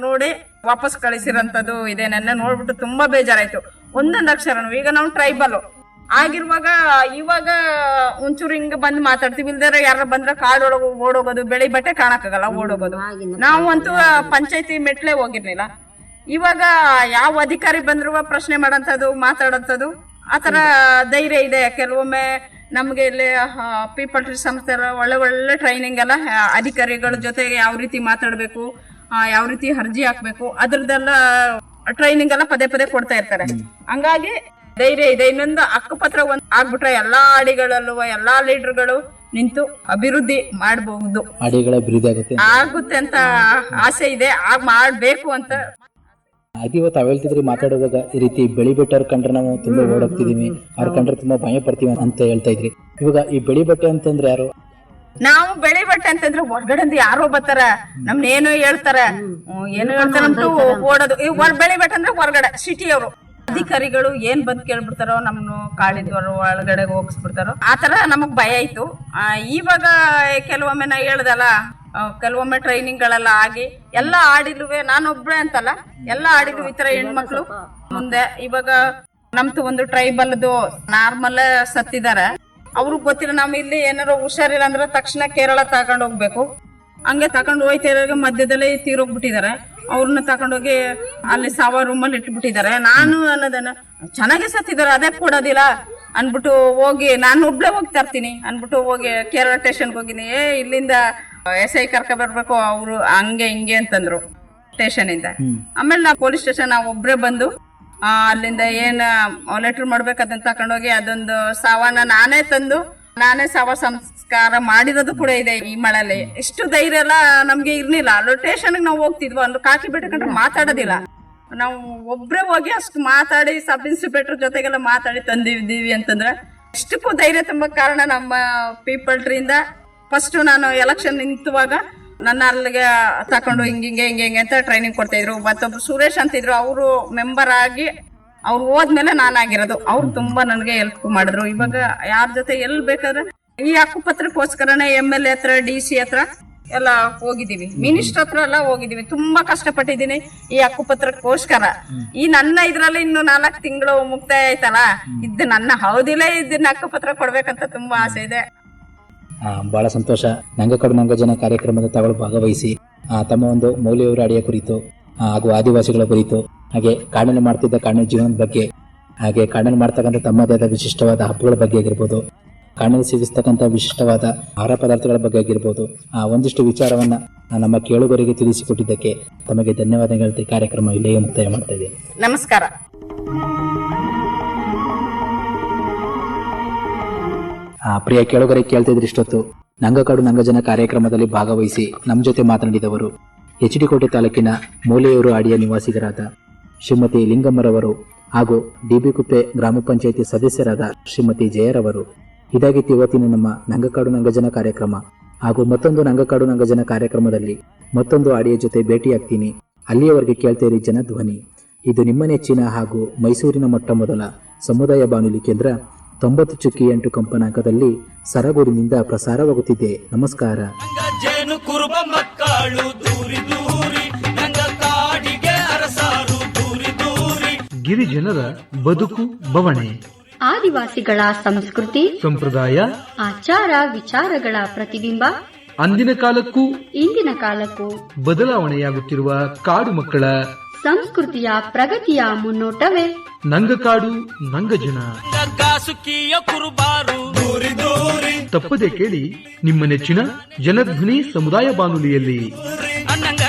ನೋಡಿ ವಾಪಸ್ ಕಳಿಸಿರೋಂಥದ್ದು ಇದೆ. ನೆನ್ನೆ ನೋಡ್ಬಿಟ್ಟು ತುಂಬಾ ಬೇಜಾರಾಯ್ತು. ಒಂದೊಂದು ಅಕ್ಷರನು ಈಗ ನಾವು ಟ್ರೈಬಲ್ ಆಗಿರುವಾಗ ಇವಾಗ ಒಂಚೂರು ಹಿಂಗ ಬಂದ್ ಮಾತಾಡ್ತೀವಿ. ಇಲ್ದಾರ ಯಾರ ಬಂದ್ರೆ ಕಾಡೊಳಗ ಓಡೋಗೋದು, ಬೆಳಿ ಬಟ್ಟೆ ಕಾಣಕ್ಕಾಗಲ್ಲ ಓಡೋಗೋದು. ನಾವು ಅಂತೂ ಪಂಚಾಯತಿ ಮೆಟ್ಲೆ ಹೋಗಿರ್ಲಿಲ್ಲ. ಇವಾಗ ಯಾವ ಅಧಿಕಾರಿ ಬಂದ್ರು ಪ್ರಶ್ನೆ ಮಾಡೋಂಥದ್ದು ಮಾತಾಡೋಂಥದ್ದು ಆತರ ಧೈರ್ಯ ಇದೆ. ಕೆಲವೊಮ್ಮೆ ನಮ್ಗೆ ಇಲ್ಲಿ ಪೀಪಲ್ ಟ್ರೀ ಸಂಸ್ಥೆ ಒಳ್ಳೆ ಟ್ರೈನಿಂಗ್ ಎಲ್ಲ ಅಧಿಕಾರಿಗಳ ಜೊತೆಗೆ ಯಾವ ರೀತಿ ಮಾತಾಡ್ಬೇಕು, ಯಾವ ರೀತಿ ಅರ್ಜಿ ಹಾಕ್ಬೇಕು ಅದ್ರದ್ದೆಲ್ಲ ಟ್ರೈನಿಂಗ್ ಎಲ್ಲ ಪದೇ ಕೊಡ್ತಾ ಇರ್ತಾರೆ. ಹಂಗಾಗಿ ಧೈರ್ಯ ಇದೆ. ಇನ್ನೊಂದು ಹಕ್ಕುಪತ್ರ ಆಗ್ಬಿಟ್ರೆ ಎಲ್ಲಾ ಆಡಿಗಳಲ್ಲೂ ಎಲ್ಲಾ ಲೀಡರ್ಗಳು ನಿಂತು ಅಭಿವೃದ್ಧಿ ಮಾಡಬಹುದು, ಆಗುತ್ತೆ ಅಂತ ಆಸೆ ಇದೆ. ಮಾಡ್ಬೇಕು ಅಂತ ಇವತ್ತು ತಾವ್ ಹೇಳ್ತಿದ್ರಿ ಮಾತಾಡುವಾಗ ಈ ರೀತಿ ಬೆಳಿ ಬೆಟ್ಟವ್ರ ಕಂಡ್ರೆ ನಾವು ತುಂಬಾ ಓಡೋಗ್ತಿದೀವಿ, ಅವ್ರ ಕಂಡ್ರೆ ತುಂಬಾ ಭಯ ಪಡ್ತೀವಿ ಅಂತ ಹೇಳ್ತಾ ಇದ್ರಿ. ಇವಾಗ ಈ ಬೆಳಿ ಬೆಟ್ಟ ಅಂತಂದ್ರೆ ಯಾರು? ನಾವು ಬೆಳಿ ಬಟ್ಟೆ ಅಂತಂದ್ರೆ ಹೊರಗಡೆ ಯಾರೋ ಬರ್ತಾರ, ನಮ್ನ ಏನೋ ಹೇಳ್ತಾರೆ ಅಂತ ಓಡೋದು. ಬೆಳಿ ಬಟ್ಟೆ ಅಂದ್ರೆ ಹೊರಗಡೆ ಸಿಟಿಯವರು ಅಧಿಕಾರಿಗಳು ಏನ್ ಬಂದ್ ಕೇಳ್ಬಿಡ್ತಾರೋ, ನಮ್ನು ಕಾಳಿದ್ವರು ಒಳಗಡೆ ಹೋಗಿಸ್ಬಿಡ್ತಾರೋ, ಆತರ ನಮಗ್ ಭಯ ಆಯ್ತು. ಇವಾಗ ಕೆಲವೊಮ್ಮೆ ನಾ ಹೇಳ್ದಲ್ಲ, ಕೆಲವೊಮ್ಮೆ ಟ್ರೈನಿಂಗ್ ಗಳೆಲ್ಲ ಆಗಿ ಎಲ್ಲಾ ಆಡಿಲ್ವೇ ನಾನೊಬ್ಳೆ ಅಂತಲ್ಲ, ಎಲ್ಲಾ ಆಡಿಲ್ವಿ ಈ ತರ ಹೆಣ್ಮಕ್ಳು ಮುಂದೆ. ಇವಾಗ ನಮ್ದು ಒಂದು ಟ್ರೈಬಲ್ದು ನಾರ್ಮಲ್ ಸತ್ತಿದ್ದಾರೆ, ಅವ್ರಿಗೆ ಗೊತ್ತಿಲ್ಲ. ನಾವು ಇಲ್ಲಿ ಏನಾರು ಹುಷಾರಿಲ್ಲ ಅಂದ್ರೆ ತಕ್ಷಣ ಕೇರಳ ತಗೊಂಡ್ ಹೋಗ್ಬೇಕು. ಹಂಗೆ ತಗೊಂಡು ಹೋಯ್ತಿರೋ ಮಧ್ಯದಲ್ಲಿ ತೀರೋಗ್ಬಿಟ್ಟಿದ್ದಾರೆ. ಅವ್ರನ್ನ ತಗೊಂಡೋಗಿ ಅಲ್ಲಿ ಸಾವ ರೂಮಲ್ಲಿ ಇಟ್ಬಿಟ್ಟಿದ್ದಾರೆ. ನಾನು ಅನ್ನೋದನ್ನ ಚೆನ್ನಾಗಿ ಸತ್ತಿದ್ದಾರೆ, ಅದೇ ಕೊಡೋದಿಲ್ಲ ಅನ್ಬಿಟ್ಟು ಹೋಗಿ ನಾನು ಒಬ್ಳೆ ಹೋಗ್ತಾ ಇರ್ತೀನಿ ಅನ್ಬಿಟ್ಟು ಹೋಗಿ ಕೇರಳ ಸ್ಟೇಷನ್ಗೆ ಹೋಗಿನಿ. ಇಲ್ಲಿಂದ SI ಕರ್ಕ ಬರ್ಬೇಕು ಅವ್ರು ಹಂಗೆ ಹಿಂಗೆ ಅಂತಂದ್ರು ಸ್ಟೇಷನ್ ಇಂದ. ಆಮೇಲೆ ನಾವು ಪೊಲೀಸ್ ಸ್ಟೇಷನ್ ನಾವು ಒಬ್ರೆ ಬಂದು ಅಲ್ಲಿಂದ ಏನ್ ಲೆಟರ್ ಮಾಡ್ಬೇಕು ಅದನ್ನ ತಕೊಂಡೋಗಿ ಅದೊಂದು ಸಾವನ್ನ ನಾನೇ ತಂದು ನಾನೇ ಶವ ಸಂಸ್ಕಾರ ಮಾಡಿರೋದು ಕೂಡ ಇದೆ. ಈ ಮಳೆಯಲ್ಲಿ ಇಷ್ಟು ಧೈರ್ಯ ಎಲ್ಲ ನಮ್ಗೆ ಇರ್ಲಿಲ್ಲ. ಲೊಟೇಶನ್ ನಾವು ಹೋಗ್ತಿದ್ವಿ, ಅಂದ್ರೆ ಕಾಕಿ ಬಿಟ್ಕೊಂಡ್ರೆ ಮಾತಾಡೋದಿಲ್ಲ. ನಾವು ಒಬ್ರೆ ಹೋಗಿ ಅಷ್ಟು ಮಾತಾಡಿ ಸಬ್ ಇನ್ಸ್ಪೆಕ್ಟರ್ ಜೊತೆಗೆಲ್ಲ ಮಾತಾಡಿ ತಂದಿದ್ದೀವಿ ಅಂತಂದ್ರೆ ಇಷ್ಟಕ್ಕೂ ಧೈರ್ಯ ತುಂಬ ಕಾರಣ ನಮ್ಮ ಪೀಪಲ್ ಟ್ರೀಯಿಂದ. ಫಸ್ಟ್ ನಾನು ಎಲೆಕ್ಷನ್ ನಿಂತುವಾಗ ನನ್ನ ಅಲ್ಲಿಗೆ ತಕೊಂಡು ಹಿಂಗೆ ಅಂತ ಟ್ರೈನಿಂಗ್ ಕೊಡ್ತಾ ಇದ್ರು. ಮತ್ತೊಬ್ರು ಸುರೇಶ್ ಅಂತಿದ್ರು, ಅವರು ಮೆಂಬರ್ ಆಗಿ ಅವ್ರು ಹೋದ್ಮೇಲೆ ನಾನಾಗಿರೋದು. ಅವ್ರು ತುಂಬಾ ನನಗೆ ಹೆಲ್ಪ್ ಮಾಡಿದ್ರು. ಇವಾಗ ಯಾರ ಜೊತೆ ಎಲ್ಲಿ ಬೇಕಾದ್ರೆ ಈ ಹಕ್ಕುಪತ್ರಕ್ಕೋಸ್ಕರನೇ MLA ಹತ್ರ DC ಹತ್ರ ಎಲ್ಲ ಹೋಗಿದೀವಿ, ಮಿನಿಸ್ಟರ್ ಹತ್ರ ಎಲ್ಲ ಹೋಗಿದೀವಿ. ತುಂಬಾ ಕಷ್ಟಪಟ್ಟಿದ್ದೀನಿ ಈ ಹಕ್ಕುಪತ್ರಕ್ಕೋಸ್ಕರ. ಈ ನನ್ನ ಇದ್ರಲ್ಲಿ ಇನ್ನು 4 ತಿಂಗಳು ಮುಕ್ತಾಯ ಆಯ್ತಲ್ಲ, ಇದು ನನ್ನ ಅವಧಿಲೇ ಇದನ್ನ ಹಕ್ಕುಪತ್ರ ಕೊಡ್ಬೇಕಂತ ತುಂಬಾ ಆಸೆ ಇದೆ. ಬಹಳ ಸಂತೋಷ. ನಂಗಕಾಡು ನಂಗಜನ ಕಾರ್ಯಕ್ರಮದ ತಾವು ಭಾಗವಹಿಸಿ ತಮ್ಮ ಒಂದು ಮೌಲ್ಯಯುತ ಅಡಿಯ ಕುರಿತು ಹಾಗೂ ಆದಿವಾಸಿಗಳ ಕುರಿತು, ಹಾಗೆ ಕಾಡಿನಲ್ಲಿ ಮಾಡ್ತಿದ್ದ ಕಾಡಿನ ಜೀವನದ ಬಗ್ಗೆ, ಹಾಗೆ ಕಾಡಿನಲ್ಲಿ ಮಾಡ್ತಕ್ಕಂಥ ತಮ್ಮದೇ ಆದ ವಿಶಿಷ್ಟವಾದ ಹಬ್ಬಗಳ ಬಗ್ಗೆ ಆಗಿರ್ಬೋದು, ಕಾಡಿನಲ್ಲಿ ಸೇವಿಸ್ತಕ್ಕಂಥ ವಿಶಿಷ್ಟವಾದ ಆಹಾರ ಪದಾರ್ಥಗಳ ಬಗ್ಗೆ ಆಗಿರ್ಬೋದು, ಒಂದಿಷ್ಟು ವಿಚಾರವನ್ನ ನಮ್ಮ ಕೇಳುಗರಿಗೆ ತಿಳಿಸಿಕೊಟ್ಟಿದ್ದಕ್ಕೆ ತಮಗೆ ಧನ್ಯವಾದ ಹೇಳ್ತೀವಿ. ಕಾರ್ಯಕ್ರಮ ಇಲ್ಲಿಯೇ ಮುಕ್ತಾಯ ಮಾಡ್ತಾ ಇದ್ದೀವಿ. ನಮಸ್ಕಾರ. ಪ್ರಿಯ ಕೇಳುಗರಿಗೆ ಕೇಳ್ತಿದ್ರೆ ಇಷ್ಟೊತ್ತು ನಂಗಕಾಡು ನಂಗಜನ ಕಾರ್ಯಕ್ರಮದಲ್ಲಿ ಭಾಗವಹಿಸಿ ನಮ್ಮ ಜೊತೆ ಮಾತನಾಡಿದವರು HD ಕೋಟೆ ತಾಲೂಕಿನ ಮೂಲೆಯೂರು ಅಡಿಯ ನಿವಾಸಿಗರಾದ ಶ್ರೀಮತಿ ಲಿಂಗಮ್ಮರವರು ಹಾಗೂ DB ಕುಪ್ಪೆ ಗ್ರಾಮ ಪಂಚಾಯಿತಿ ಸದಸ್ಯರಾದ ಶ್ರೀಮತಿ ಜಯರವರು. ಇದಾಗಿತ್ತು ಇವತ್ತಿನ ನಮ್ಮ ನಂಗಕಾಡು ನಂಗಜನ ಕಾರ್ಯಕ್ರಮ. ಹಾಗೂ ಮತ್ತೊಂದು ನಂಗಕಾಡು ನಂಗಜನ ಕಾರ್ಯಕ್ರಮದಲ್ಲಿ ಮತ್ತೊಂದು ಆಡಿಯೋ ಜೊತೆ ಭೇಟಿಯಾಗ್ತೀನಿ. ಅಲ್ಲಿಯವರೆಗೆ ಕೇಳ್ತೀರಿ ಜನಧ್ವನಿ. ಇದು ನಿಮ್ಮ ನೆಚ್ಚಿನ ಹಾಗೂ ಮೈಸೂರಿನ ಮೊಟ್ಟ ಮೊದಲ ಸಮುದಾಯ ಬಾನುಲಿ ಕೇಂದ್ರ 90.8 ಕಂಪನಾಂಕದಲ್ಲಿ ಸರಗೂರಿನಿಂದ ಪ್ರಸಾರವಾಗುತ್ತಿದೆ. ನಮಸ್ಕಾರ. ಜೇನು ಕುರುಬ ಮಕ್ಕಳು ದೂರಿ ದೂರಿ ನಂಗ ಕಾಡಿಗೆ ಅರಸಾರು ದೂರಿ ದೂರಿ. ಗಿರಿಜನರ ಬದುಕು ಬವಣೆ, ಆದಿವಾಸಿಗಳ ಸಂಸ್ಕೃತಿ ಸಂಪ್ರದಾಯ, ಆಚಾರ ವಿಚಾರಗಳ ಪ್ರತಿಬಿಂಬ, ಅಂದಿನ ಕಾಲಕ್ಕೂ ಇಂದಿನ ಕಾಲಕ್ಕೂ ಬದಲಾವಣೆಯಾಗುತ್ತಿರುವ ಕಾಡು ಮಕ್ಕಳ ಸಂಸ್ಕೃತಿಯ ಪ್ರಗತಿಯ ಮುನ್ನೋಟವೇ ನಂಗಕಾಡು ನಂಗಜನ. ಕಾಸುಕಿಯ ಕುರುಬಾರು ದೂರಿ ದೂರಿ. ತಪ್ಪದೆ ಕೇಳಿ ನಿಮ್ಮ ನೆಚ್ಚಿನ ಜನಧ್ವನಿ ಸಮುದಾಯ ಬಾನುಲಿಯಲ್ಲಿ. ನಂಗ